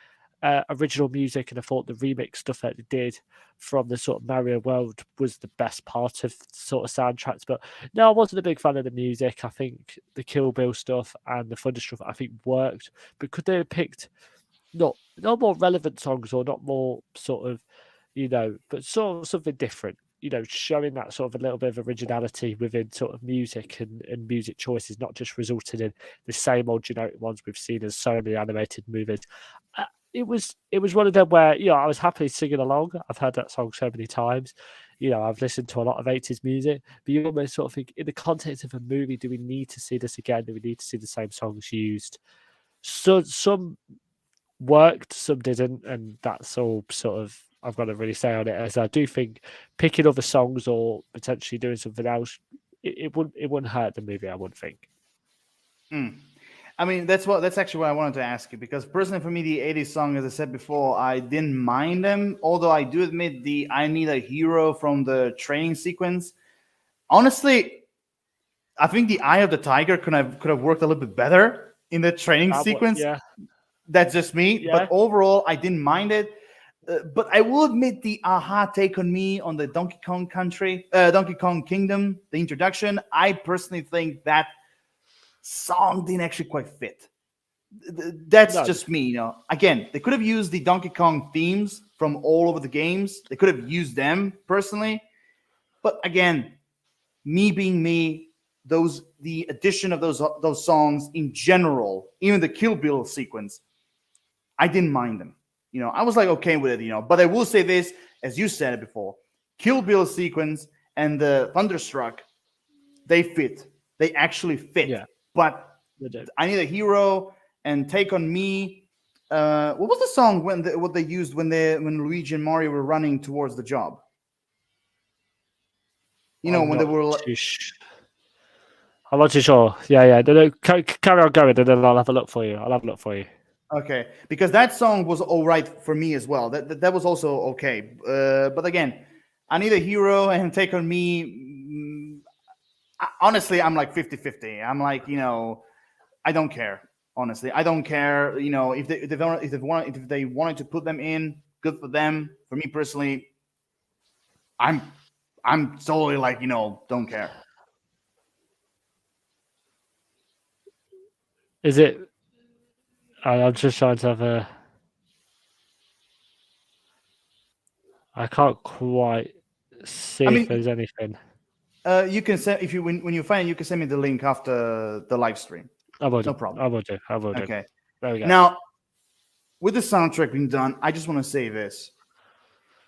original music and I thought the remix stuff that they did from the sort of Mario world was the best part of sort of soundtracks. But no, I wasn't a big fan of the music. I think the Kill Bill stuff and the Thunder stuff I think worked, but could they have picked not more relevant songs or not more sort of but sort of something different? Showing that sort of a little bit of originality within sort of music and music choices, not just resulting in the same old generic ones we've seen in so many animated movies. It was one of them where I was happily singing along. I've heard that song so many times. I've listened to a lot of 80s music, but you almost sort of think, in the context of a movie, do we need to see this again? Do we need to see the same songs used? So some worked, some didn't, and that's all sort of I've got to really say on it. As I do think picking other songs or potentially doing something else, it wouldn't hurt the movie, I wouldn't think. I mean, that's actually what I wanted to ask you, because personally for me, the 80s song, as I said before, I didn't mind them. Although I do admit the "I Need a Hero" from the training sequence. Honestly, I think the "Eye of the Tiger" could have worked a little bit better in the training sequence. Yeah. That's just me. Yeah. But overall, I didn't mind it. But I will admit the "Aha, Take on Me" on the Donkey Kong Donkey Kong Kingdom, the introduction, I personally think that song didn't actually quite fit. That's just me. Again, they could have used the Donkey Kong themes from all over the games. They could have used them personally. But again, me being me, the addition of those songs in general, even the Kill Bill sequence, I didn't mind them. I was like okay with it. But I will say this, as you said it before, Kill Bill sequence and the Thunderstruck, they fit. They actually fit. Yeah. But They do. I Need a Hero and Take on Me. What was the song what they used when Luigi and Mario were running towards the job? I'm When they not were. too I'm not too sure. Yeah. No, carry on going, and then I'll have a look for you. Okay, because that song was all right for me as well. That was also okay. But again, I Need a Hero and Take on Me. Honestly, I'm like 50-50. I'm like, I don't care. Honestly, I don't care. If they wanted to put them in, good for them. For me personally, I'm totally like, don't care. Is it? I'm just trying to have a. I can't quite see if there's anything. You can send if you when you find it, you can send me the link after the live stream. I will do. No problem. I will do. Okay. There we go. Now, with the soundtrack being done, I just want to say this.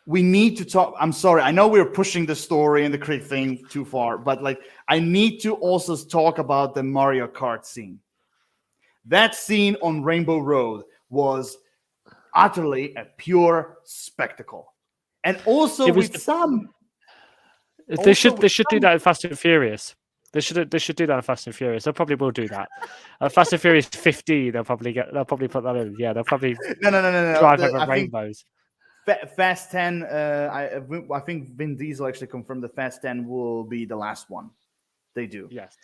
We need to talk. I'm sorry. I know we're pushing the story and the critic thing too far, but like I need to also talk about the Mario Kart scene. That scene on Rainbow Road was utterly a pure spectacle. And also with some They should do that in Fast and Furious. They should do that in Fast and Furious. They probably will do that. Fast and Furious 15, they'll probably put that in. Yeah, they'll probably no. drive over rainbows. Fast 10, I think Vin Diesel actually confirmed that Fast 10 will be the last one. They do. Yes.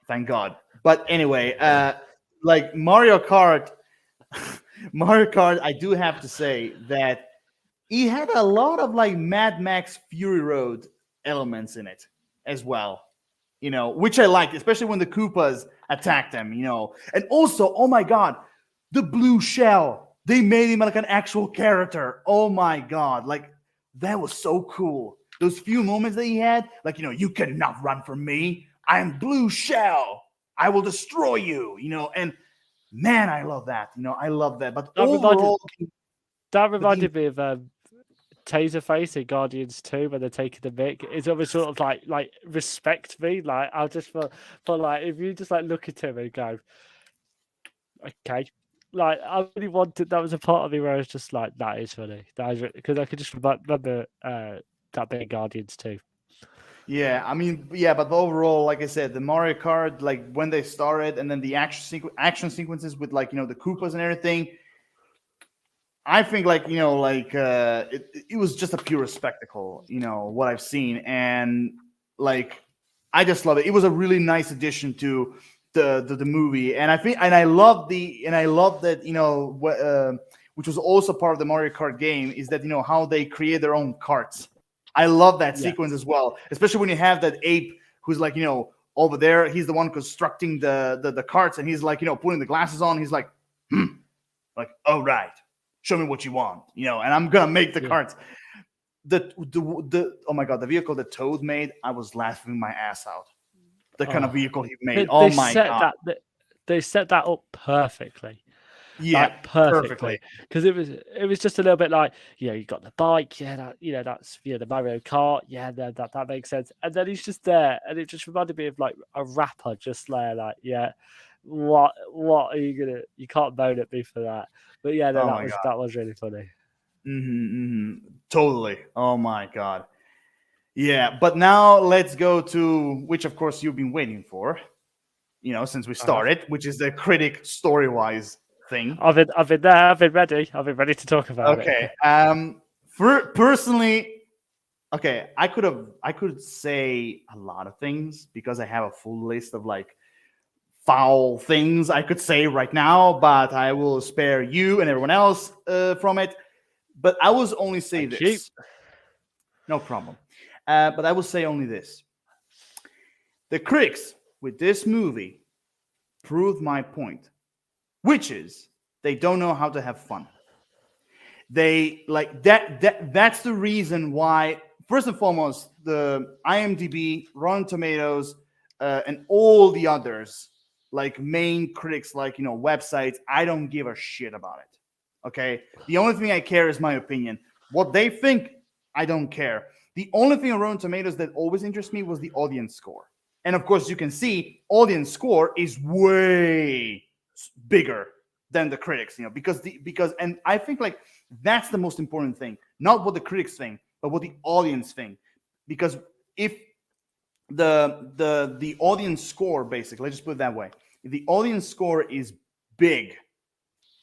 Thank God. But anyway, like Mario Kart, I do have to say that he had a lot of like Mad Max Fury Road elements in it as well, which I liked, especially when the Koopas attacked them, and also, oh my God, the blue shell, they made him like an actual character. Oh my God, like that was so cool. Those few moments that he had, like, you cannot run from me. I am blue shell. I will destroy you, and man, I love that. I love that. But overall, that reminded me of Taserface in Guardians 2 when they're taking the mic. It's almost sort of like respect me. Like I'll just for like if you just like look at him and go, okay. Like I really wanted that was a part of me where I was just like, that is funny. That is because I could just remember that bit in Guardians 2. Yeah, I mean, yeah, but overall, like I said, the Mario Kart, like when they started, and then the action sequences with like the Koopas and everything, I think like it was just a pure spectacle, what I've seen, and like I just love it. It was a really nice addition to the movie, and I love that which was also part of the Mario Kart game is that how they create their own karts. I love that sequence as well, especially when you have that ape who's like, over there. He's the one constructing the carts, and he's like, putting the glasses on. He's like, like, oh, right. Show me what you want, and I'm going to make the carts. Oh my God, the vehicle that Toad made, I was laughing my ass out. The kind of vehicle he made. God. They set that up perfectly. Yeah, like, perfectly. Because it was just a little bit like, you got the bike, that's the Mario Kart, that makes sense. And then he's just there, and it just reminded me of like a rapper just there, like, what are you gonna? You can't moan at me for that. But that was really funny. Totally. Oh my God. Yeah, but now let's go to which, of course, you've been waiting for, since we started, which is the critic story-wise thing. I've been there. I've been ready. I've been ready to talk about it. Okay. Personally, okay, I could say a lot of things because I have a full list of like foul things I could say right now, but I will spare you and everyone else from it. But I will only say this. No problem. But I will say only this. The critics with this movie proved my point, which is they don't know how to have fun. They like that. That's the reason why, first and foremost, the IMDb, Rotten Tomatoes, and all the others, like main critics, like websites, I don't give a shit about it. Okay, the only thing I care is my opinion. What they think, I don't care. The only thing on Rotten Tomatoes that always interests me was the audience score. And of course, you can see audience score is way bigger than the critics, because and I think like that's the most important thing, not what the critics think, but what the audience think. Because if the audience score, basically, let's just put it that way, if the audience score is big,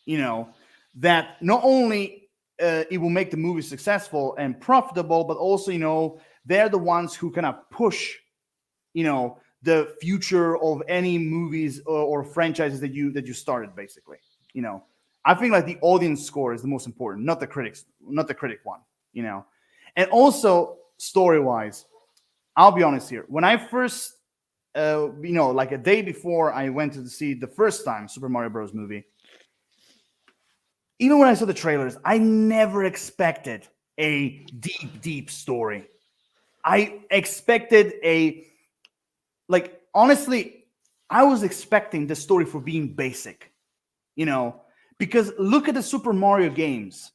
that not only it will make the movie successful and profitable, but also they're the ones who kind of push the future of any movies or franchises that you started, basically. I think like the audience score is the most important, not the critic one. And also story wise, I'll be honest here, when I first like a day before I went to see the first time Super Mario Bros. Movie, even when I saw the trailers, I never expected a deep story. I expected honestly, I was expecting the story for being basic, because look at the Super Mario games.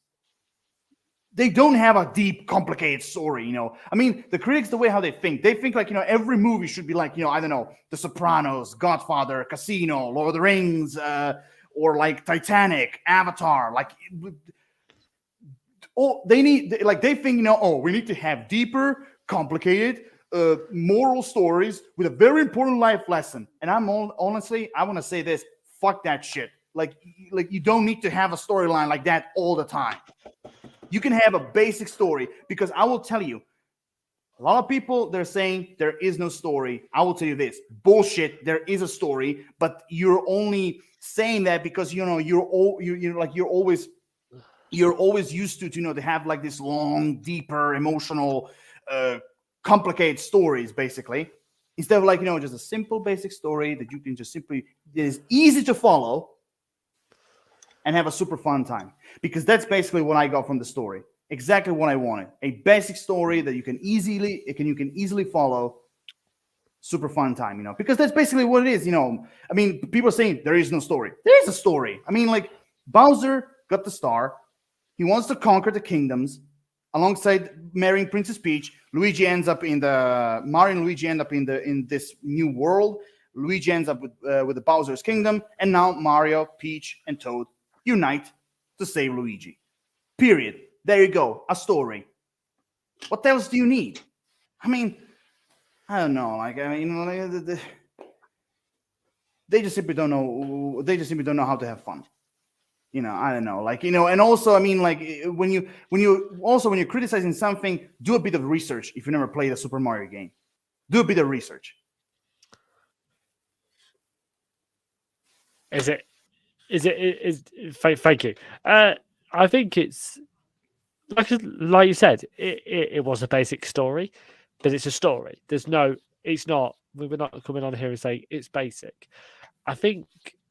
They don't have a deep, complicated story, I mean, the critics, the way how they think like, every movie should be like, I don't know, The Sopranos, Godfather, Casino, Lord of the Rings, or like Titanic, Avatar, like, they think, we need to have deeper, complicated, moral stories with a very important life lesson. And honestly, I want to say this: fuck that shit. Like you don't need to have a storyline like that all the time. You can have a basic story, because I will tell you, a lot of people, they're saying there is no story. I will tell you this: bullshit. There is a story, but you're only saying that because you're always used to have like this long, deeper, emotional, complicated stories, basically, instead of like just a simple, basic story that you can just simply, that is easy to follow and have a super fun time. Because that's basically what I got from the story. Exactly what I wanted: a basic story that you can easily follow. Super fun time, because that's basically what it is. I mean, people are saying there is no story. There is a story. I mean, like, Bowser got the star. He wants to conquer the kingdoms. Alongside marrying Princess Peach, Mario and Luigi end up in this new world. Luigi ends up with the Bowser's kingdom, and now Mario, Peach, and Toad unite to save Luigi. Period. There you go. A story. What else do you need? I mean, I don't know. Like, I mean, they just simply don't know. They just simply don't know how to have fun. I don't know. Like, and also, I mean, like, when you're criticizing something, do a bit of research. If you never played a Super Mario game, do a bit of research. Thank you. I think it's like you said, it was a basic story, but it's a story. It's not. We're not coming on here and saying it's basic. I think,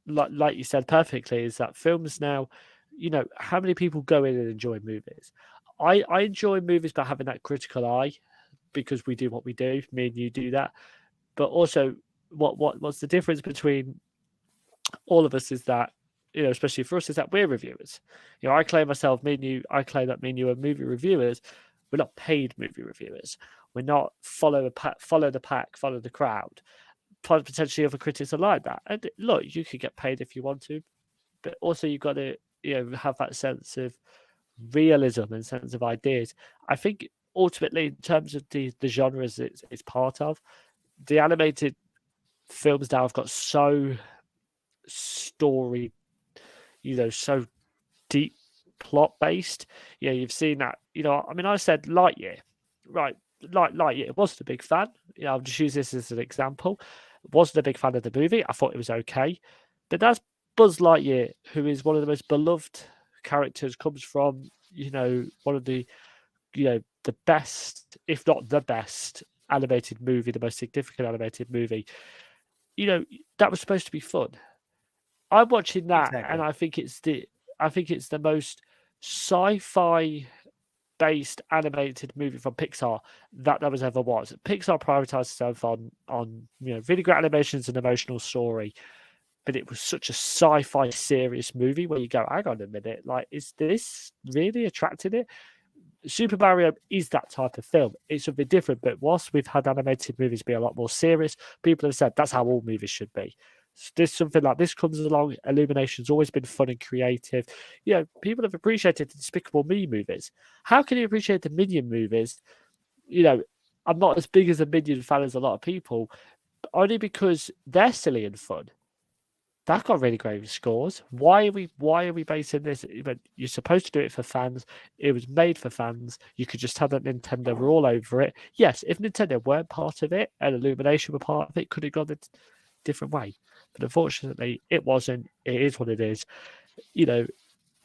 like you said perfectly, is that films now, how many people go in and enjoy movies? I enjoy movies by having that critical eye, because we do what we do. Me and you do that. But also, what's the difference between all of us is that, especially for us, is that we're reviewers. I claim myself, I claim that me and you are movie reviewers. We're not paid movie reviewers. We're not follow the pack, follow the crowd. Potentially other critics are like that. And look, you could get paid if you want to, but also you've got to have that sense of realism and sense of ideas. I think ultimately, in terms of the genres it's part of, the animated films now have got so story, so deep plot based. You've seen that. I mean, I said Lightyear, right? Lightyear wasn't a big fan. I'll just use this as an example. Wasn't a big fan of the movie. I thought it was okay, but that's Buzz Lightyear, who is one of the most beloved characters, comes from one of the the best, if not the best, animated movie, the most significant animated movie. That was supposed to be fun. I'm watching that, exactly. And I think it's the most sci-fi based animated movie from Pixar that there ever was. Pixar prioritized itself on really great animations and emotional story, but it was such a sci-fi serious movie where you go, hang on a minute, like, is this really attracting it? Super Mario is that type of film. It's something different, but whilst we've had animated movies be a lot more serious, people have said that's how all movies should be. This something like this comes along. Illumination's always been fun and creative. People have appreciated the Despicable Me movies. How can you appreciate the Minion movies? I'm not as big as a Minion fan as a lot of people, only because they're silly and fun. That got really great scores. Why are we basing this? You're supposed to do it for fans. It was made for fans. You could just have that Nintendo were all over it. Yes, if Nintendo weren't part of it and Illumination were part of it, could have gone a different way. But unfortunately, it wasn't. It is what it is. Like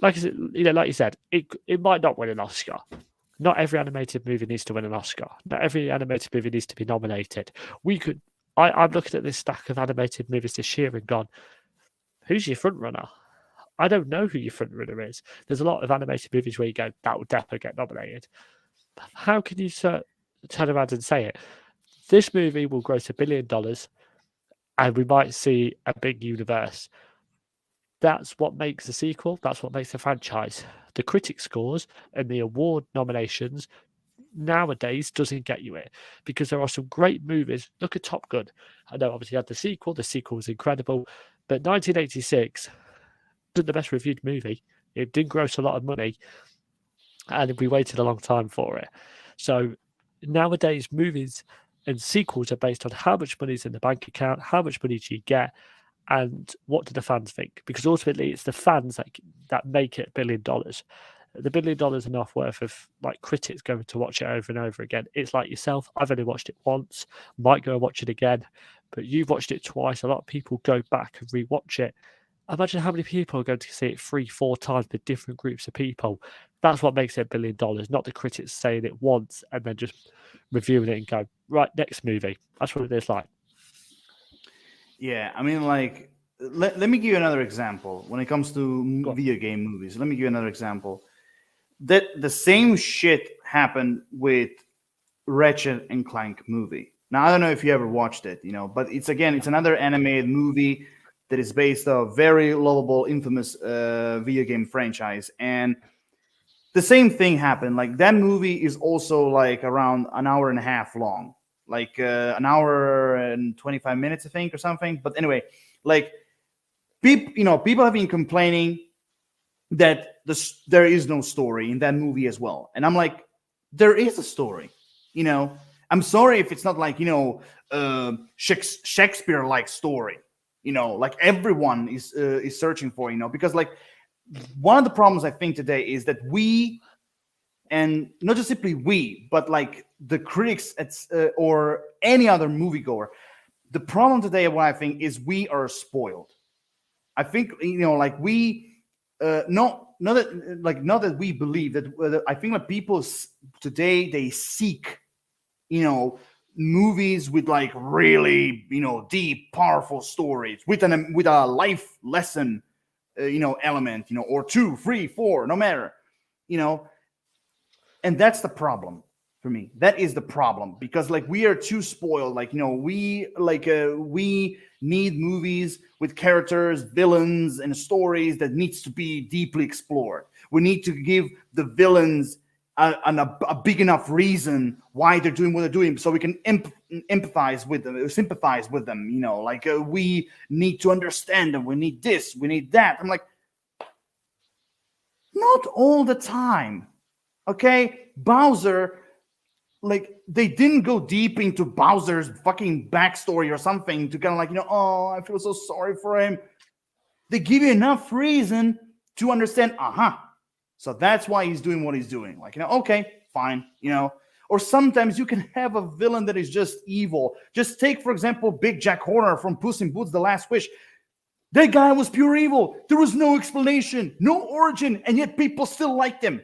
I said, like you said, it might not win an Oscar. Not every animated movie needs to win an Oscar. Not every animated movie needs to be nominated. I'm looking at this stack of animated movies this year and gone, who's your front runner? I don't know who your front runner is. There's a lot of animated movies where you go, that will definitely get nominated. How can you turn around and say it? This movie will gross $1 billion and we might see a big universe. That's what makes a sequel. That's what makes a franchise. The critic scores and the award nominations nowadays doesn't get you it, because there are some great movies. Look at Top Gun. I know obviously you had the sequel. The sequel was incredible. But 1986 wasn't the best reviewed movie. It didn't gross a lot of money. And we waited a long time for it. So nowadays, movies and sequels are based on how much money is in the bank account, how much money do you get, and what do the fans think? Because ultimately, it's the fans that make it $1 billion. The $1 billion enough worth of critics going to watch it over and over again. It's like yourself. I've only watched it once. Might go and watch it again, but you've watched it twice. A lot of people go back and rewatch it. Imagine how many people are going to see it 3-4 times with different groups of people. That's what makes it $1 billion, not the critics saying it once and then just reviewing it and go, right, next movie. That's what it is like. Yeah, I mean, let me give you another example when it comes to video game movies. Let me give you another example. That the same shit happened with Ratchet and Clank movie. Now, I don't know if you ever watched it, but it's another animated movie that is based on a very lovable, infamous video game franchise. And the same thing happened. That movie is also around an hour and a half long. An hour and 25 minutes, I think, or something. But anyway, people have been complaining that there is no story in that movie as well. And I'm like, there is a story. I'm sorry if it's not Shakespeare-like story. Everyone is searching for. Because one of the problems I think today is that we, and not just simply we, but the critics or any other moviegoer, the problem today, what I think, is we are spoiled. I think we not that we believe that. I think that people today, they seek movies with really deep, powerful stories with a life lesson element, or 2, 3, 4, no matter, and that's the problem for me. That is the problem, because we are too spoiled. We need movies with characters, villains, and stories that needs to be deeply explored. We need to give the villains a big enough reason why they're doing what they're doing, so we can empathize with them, sympathize with them. We need to understand them. We need this. We need that. I'm like, not all the time. Okay, Bowser. They didn't go deep into Bowser's fucking backstory or something to kind of oh, I feel so sorry for him. They give you enough reason to understand, so that's why he's doing what he's doing. Okay, fine, Or sometimes you can have a villain that is just evil. Just take, for example, Big Jack Horner from Puss in Boots: The Last Wish. That guy was pure evil. There was no explanation, no origin, and yet people still liked him.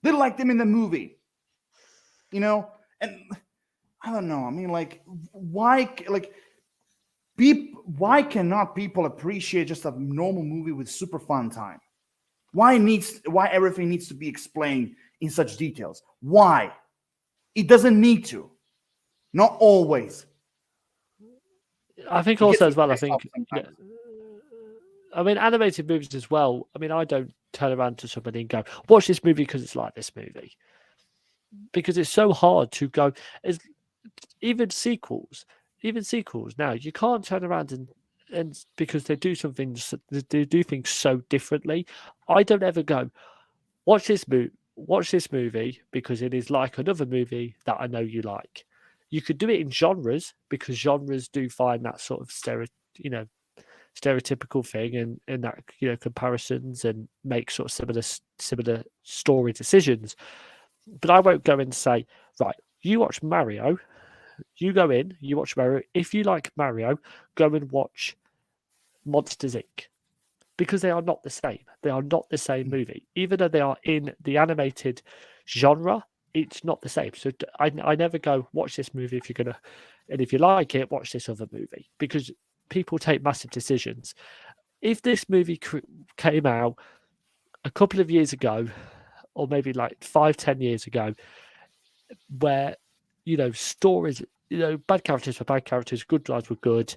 They liked him in the movie. And I don't know. I mean, why cannot people appreciate just a normal movie with super fun time? Why everything needs to be explained in such details? Why? It doesn't need to. Not always. I think also as well, I think, I mean, animated movies as well. I mean, I don't turn around to somebody and go, watch this movie because it's like this movie. Because it's so hard to go, as even sequels now, you can't turn around and because they do something, they do things so differently. I don't ever go, watch this movie because it is like another movie that I know you like. You could do it in genres because genres do find that sort of stereotypical thing and that comparisons and make sort of similar story decisions. But I won't go and say, right, you watch Mario, you go in, you watch Mario. If you like Mario, go and watch Monsters Inc. Because they are not the same. They are not the same movie. Even though they are in the animated genre, it's not the same. So I never go, watch this movie if you're going to, and if you like it, watch this other movie. Because people take massive decisions. If this movie came out a couple of years ago, or maybe like 5-10 years ago, where stories, bad characters were bad characters, good guys were good,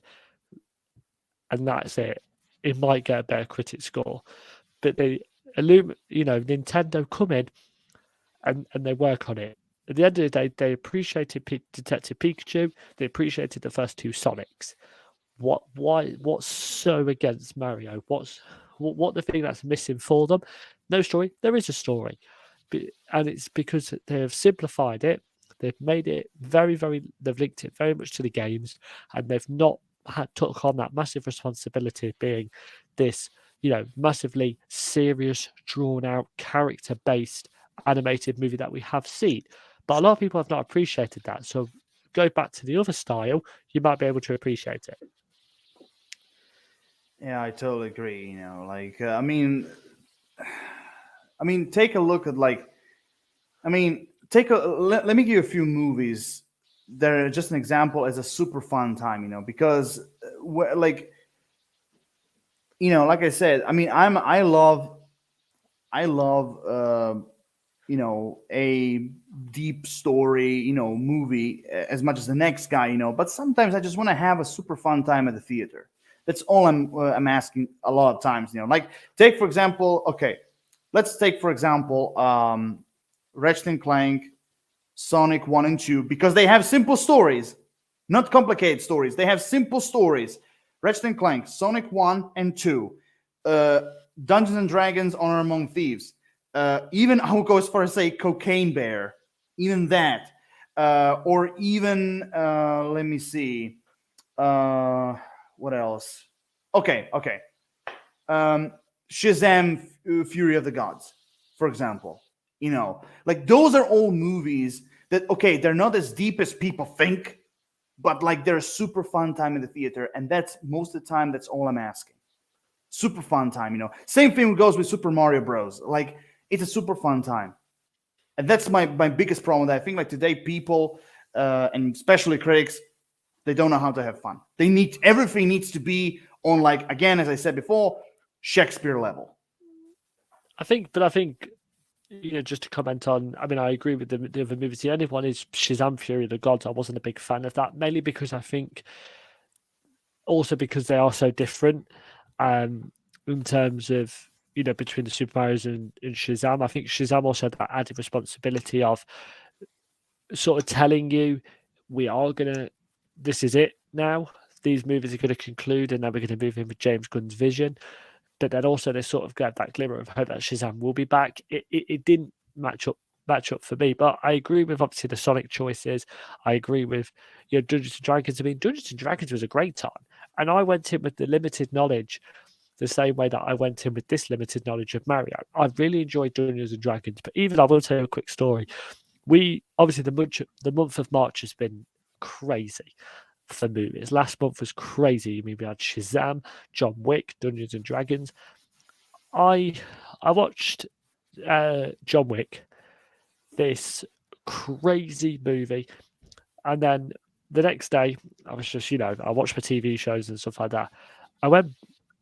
and that's it. It might get a better critic score, but Nintendo come in and they work on it. At the end of the day, they appreciated Detective Pikachu. They appreciated the first two Sonics. What's so against Mario? What the thing that's missing for them? No story. There is a story, and it's because they have simplified it. They've made it very, they've linked it very much to the games, and they've not took on that massive responsibility of being this, massively serious, drawn out, character based animated movie that we have seen. But a lot of people have not appreciated that. So go back to the other style, you might be able to appreciate it. Yeah, I totally agree. Take a look at let me give you a few movies that are just an example as a super fun time, because like I said, I love a deep story, movie as much as the next guy, but sometimes I just want to have a super fun time at the theater. That's all I'm asking a lot of times, like take for example, let's take for example, Ratchet and Clank, Sonic 1 and 2, because they have simple stories, not complicated stories. They have simple stories. Ratchet and Clank, Sonic 1 and 2, Dungeons and Dragons, Honor Among Thieves, even I will go as far as say Cocaine Bear, even that, or even let me see, what else? Okay. Shazam, Fury of the Gods, for example. Like those are all movies that, they're not as deep as people think, but like they're a super fun time in the theater. And that's most of the time, that's all I'm asking. Super fun time, Same thing goes with Super Mario Bros. Like it's a super fun time. And that's my biggest problem. That I think like today people, and especially critics, they don't know how to have fun. Everything needs to be on, like, again, as I said before, Shakespeare level. I think, just to comment on, I agree with the other movies. The only one is Shazam Fury of the Gods. I wasn't a big fan of that, mainly because I think also because they are so different in terms of, between the Super Marios and Shazam. I think Shazam also had that added responsibility of sort of telling you, this is it now. These movies are going to conclude, and then we're going to move in with James Gunn's vision. But then also they sort of got that glimmer of hope that Shazam will be back. It didn't match up for me, but I agree with obviously the Sonic choices. I agree with Dungeons and Dragons. Dungeons and Dragons was a great time, and I went in with the limited knowledge, the same way that I went in with this limited knowledge of Mario. I really enjoyed Dungeons and Dragons, but even I will tell you a quick story. We obviously the month of March has been crazy for movies. Last month was crazy. We had Shazam, John Wick, Dungeons and Dragons. I watched John Wick, this crazy movie, and then the next day I was just I watched my TV shows and stuff like that. I went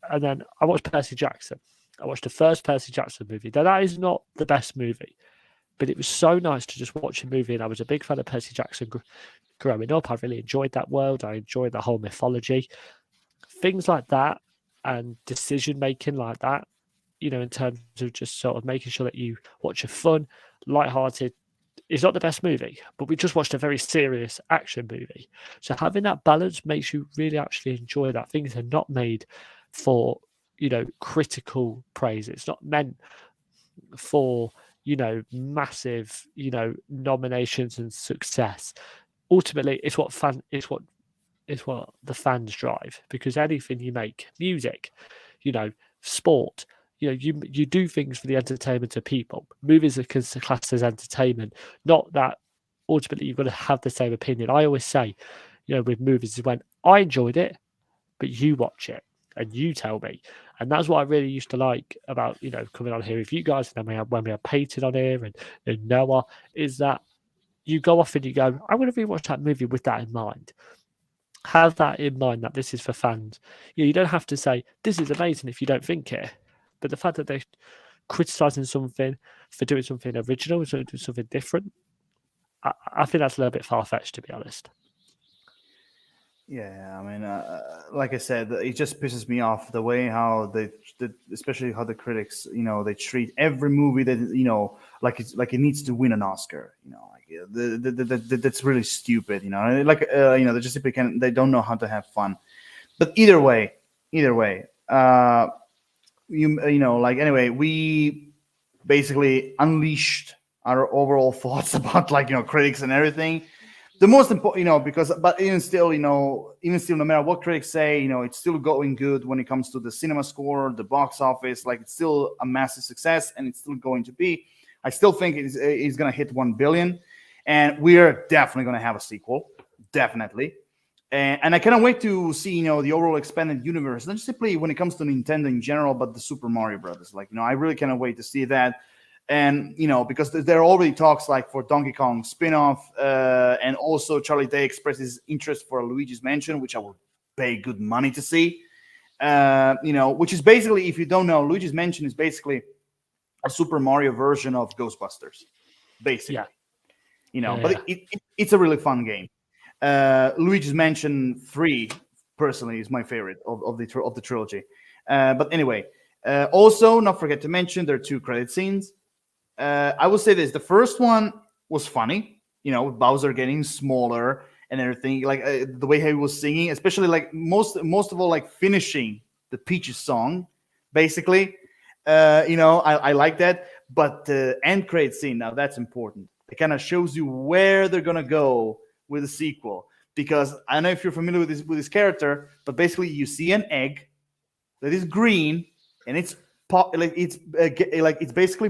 and then I watched Percy Jackson. I watched the first Percy Jackson movie. Now that is not the best movie, but it was so nice to just watch a movie, and I was a big fan of Percy Jackson growing up. I really enjoyed that world. I enjoyed the whole mythology. Things like that and decision making like that in terms of just sort of making sure that you watch a fun, light-hearted. It's not the best movie, but we just watched a very serious action movie. So having that balance makes you really actually enjoy that. Things are not made for, critical praise. It's not meant for, massive, nominations and success. Ultimately, it's what the fans drive, because anything you make, music, sport, you do things for the entertainment of people. Movies are classed as entertainment, not that ultimately you've got to have the same opinion. I always say, with movies, is when I enjoyed it, but you watch it and you tell me. And that's what I really used to like about, coming on here with you guys, and then when we have Peyton on here and Noah, is that you go off and you go, I'm going to rewatch that movie with that in mind. Have that in mind, that this is for fans. You don't have to say this is amazing if you don't think it, but the fact that they're criticizing something for doing something original, doing something different, I think that's a little bit far-fetched, to be honest. Yeah, I mean, like I said, it just pisses me off the way how especially how the critics, they treat every movie that like it needs to win an Oscar. Like that's really stupid. Like they just simply they don't know how to have fun. But either way, like anyway, we basically unleashed our overall thoughts about critics and everything. The most important, because but even still, no matter what critics say, it's still going good when it comes to the cinema score, the box office. Like, it's still a massive success, and it's still going to be. I still think it's going to hit 1 billion, and we're definitely going to have a sequel, definitely. And I cannot wait to see, the overall expanded universe, not just simply when it comes to Nintendo in general, but the Super Mario Brothers. Like, I really cannot wait to see that. And, because there are already talks like for Donkey Kong spin-off, and also Charlie Day expresses interest for Luigi's Mansion, which I would pay good money to see. Which is basically, if you don't know, Luigi's Mansion is basically a Super Mario version of Ghostbusters, basically. Yeah. But it's a really fun game. Luigi's Mansion 3, personally, is my favorite of the trilogy. But anyway, also, not forget to mention, there are 2 credit scenes. I will say this: the first one was funny, with Bowser getting smaller and everything, like the way he was singing, especially like most of all, like finishing the Peaches song, basically. I like that. But the end credit scene, now that's important. It kind of shows you where they're gonna go with the sequel, because I don't know if you're familiar with this character, but basically you see an egg that is green, and it's it's basically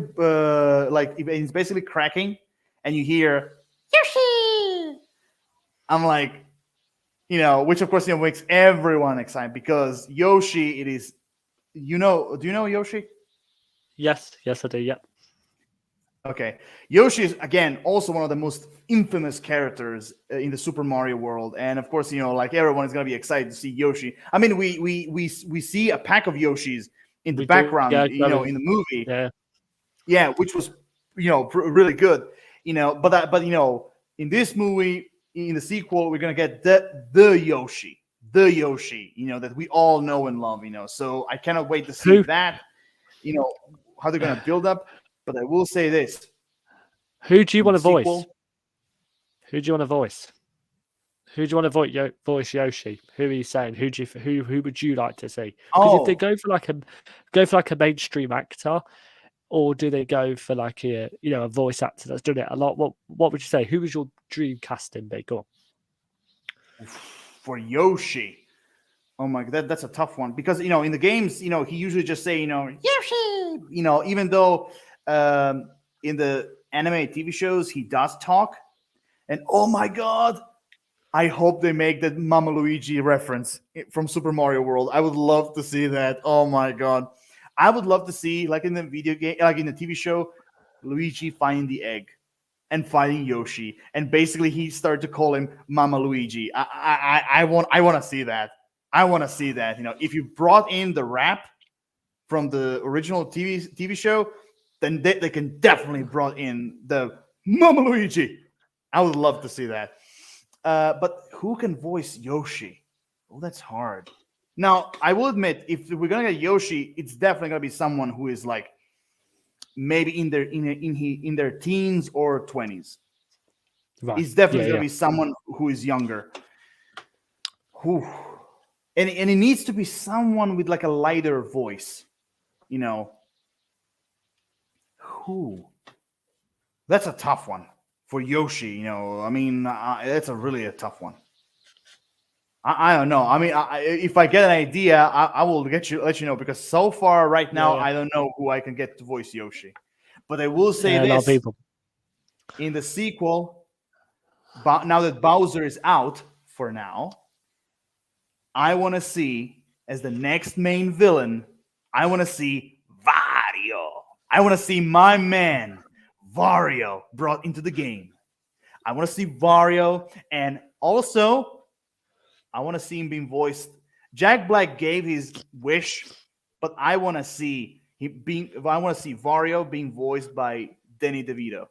cracking, and you hear Yoshi. I'm like, which of course makes everyone excited, because Yoshi, it is, do you know Yoshi? Yes, I do. Yep. Okay, Yoshi is again also one of the most infamous characters in the Super Mario world, and of course, like everyone is gonna be excited to see Yoshi. I mean, we see a pack of Yoshis in the background, in the movie, which was, really good, but in this movie, in the sequel, we're gonna get the Yoshi, that we all know and love, So I cannot wait to see that, how they're gonna build up. But I will say this: who do you want to voice? Who do you want to voice? Who do you want to voice Yoshi? Who are you saying? Who would you like to see? Because if they go for like a mainstream actor, or do they go for like a voice actor that's done it a lot? What would you say? Who was your dream casting be? Go on. For Yoshi, oh my god, that's a tough one, because in the games, he usually just say Yoshi, even though in the anime TV shows he does talk, and oh my god, I hope they make that Mama Luigi reference from Super Mario World. I would love to see that. Oh my god, I would love to see, like in the video game, like in the TV show, Luigi finding the egg and fighting Yoshi, and basically he started to call him Mama Luigi. I want to see that. I want to see that. If you brought in the rap from the original TV show, then they can definitely brought in the Mama Luigi. I would love to see that. But who can voice Yoshi? Oh, that's hard. Now, I will admit, if we're gonna get Yoshi, it's definitely gonna be someone who is like maybe in their teens or 20s. Right. It's definitely Yeah, gonna be someone who is younger. Who, and it needs to be someone with like a lighter voice. You know, who? That's a tough one for Yoshi. You know, I mean, that's really a tough one. I don't know. I mean, if I get an idea, I will let you know, because so far right now Yeah. I don't know who I can get to voice Yoshi. But I will say A lot of this: people. in the sequel, now that Bowser is out for now, I want to see as the next main villain. I want to see Wario. I want to see my man Wario brought into the game. I want to see Wario, and also I want to see him being voiced. Jack Black gave his wish, but I want to see him being. I want to see Wario being voiced by Danny DeVito.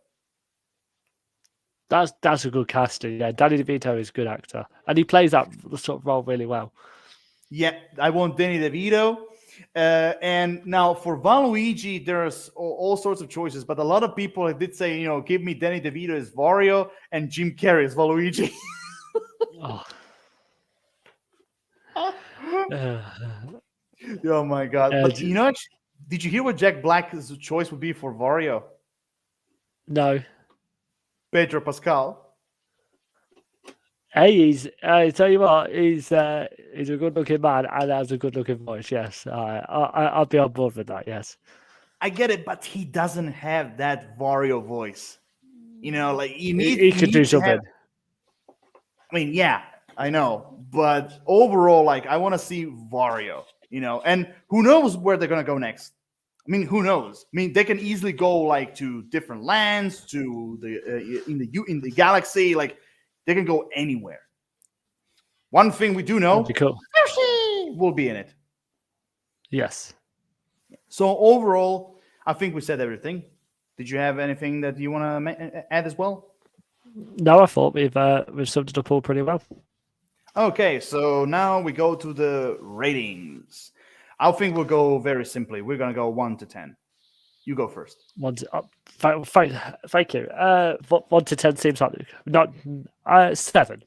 That's a good casting. Yeah, Danny DeVito is a good actor, and he plays that sort of role really well. Yeah, I want Danny DeVito. And now for Valuigi, there's all sorts of choices, but a lot of people did say, give me Danny DeVito as Wario and Jim Carrey as Valuigi. Oh. Oh my god! But did you hear what Jack Black's choice would be for Wario? No. Pedro Pascal. Hey, I tell you what, he's a good-looking man and has a good-looking voice. Yes, I'll be on board with that. Yes, I get it, but he doesn't have that Wario voice. Like he could do something. I mean, yeah, I know, but overall, like, I want to see Wario. And who knows where they're gonna go next? I mean, who knows? I mean, they can easily go like to different lands, to the in the galaxy. Like, they can go anywhere. One thing we do know: cool. Yoshi will be in it. Yes. So overall, I think we said everything. Did you have anything that you want to add as well? No, I thought we've summed it up all pretty well. Okay, so now we go to the ratings. I think we'll go very simply. We're gonna go 1 to 10. You go first. Thank you. 1 to 10 seems like not 7.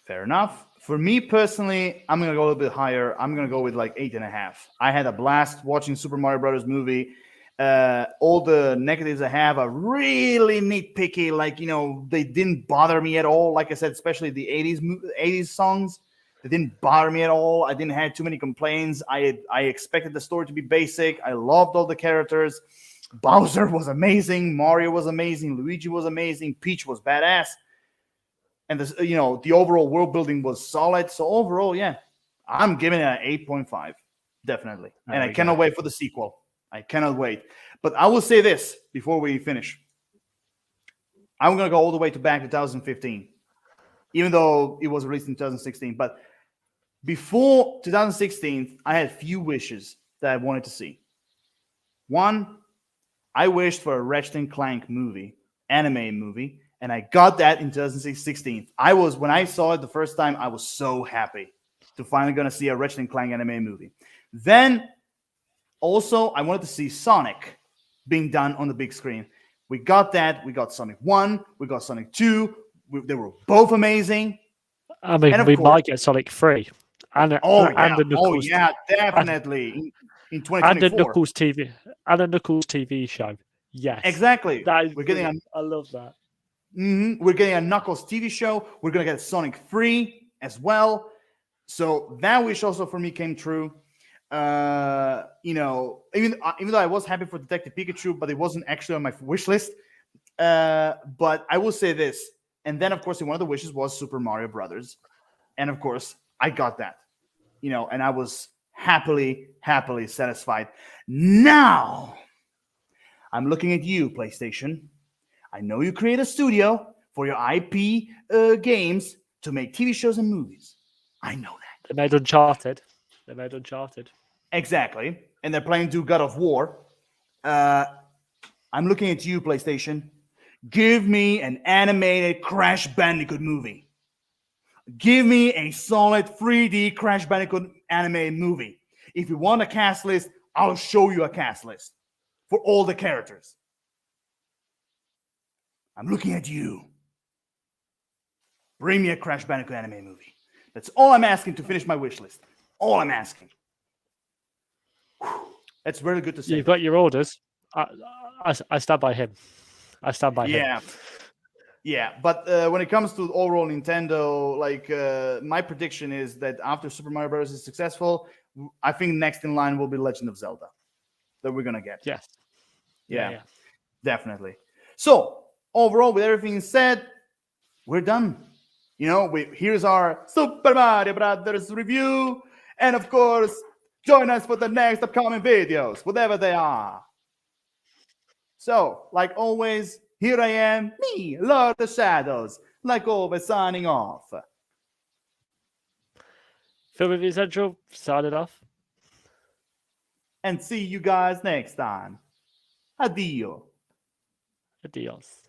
Fair enough. For me personally, I'm gonna go a little bit higher. I'm gonna go with like 8.5. I had a blast watching Super Mario Brothers movie. All the negatives I have are really nitpicky. Like, they didn't bother me at all. Like I said, especially the 80s songs, they didn't bother me at all. I didn't have too many complaints. I expected the story to be basic. I loved all the characters. Bowser was amazing. Mario was amazing. Luigi was amazing. Peach was badass. And this, the overall world building was solid. So overall, yeah, I'm giving it an 8.5, definitely. And I cannot wait for the sequel. I cannot wait. But I will say this before we finish. I'm going to go all the way to back to 2015, even though it was released in 2016. But before 2016, I had few wishes that I wanted to see. One, I wished for a Ratchet and Clank movie, anime movie, and I got that in 2016. When I saw it the first time, I was so happy to finally going to see a Ratchet and Clank anime movie. Then also, I wanted to see Sonic being done on the big screen. We got that. We got Sonic 1. We got Sonic 2. They were both amazing. I mean, we might get Sonic 3. And the Knuckles. Oh, yeah, definitely. In 2024. And the Knuckles TV. And a Knuckles TV show. Yes. Exactly. I love that. We're getting a Knuckles TV show. We're going to get Sonic 3 as well. So that wish also for me came true. Even though I was happy for Detective Pikachu, but it wasn't actually on my wish list. But I will say this, and then of course one of the wishes was Super Mario Brothers, and of course I got that, and I was happily satisfied. Now I'm looking at you, PlayStation. I know you create a studio for your IP games to make TV shows and movies. I know that. They made Uncharted. Exactly. And they're planning to do God of War. I'm looking at you, PlayStation. Give me an animated Crash Bandicoot movie. Give me a solid 3D Crash Bandicoot anime movie. If you want a cast list, I'll show you a cast list for all the characters. I'm looking at you. Bring me a Crash Bandicoot anime movie. That's all I'm asking to finish my wish list. All I'm asking. Whew. That's very good to say. You've got your orders. I stand by him. I stand by him. Yeah, but when it comes to overall Nintendo, like my prediction is that after Super Mario Bros. Is successful, I think next in line will be Legend of Zelda that we're gonna get. Yes. Yeah. Definitely. So overall, with everything said, we're done. You know, here's our Super Mario Brothers review, and of course, join us for the next upcoming videos, whatever they are. So, like always, here I am, me, Lord of the Shadows, like always, signing off. Film Review Central, signing off. And see you guys next time. Addio. Adios.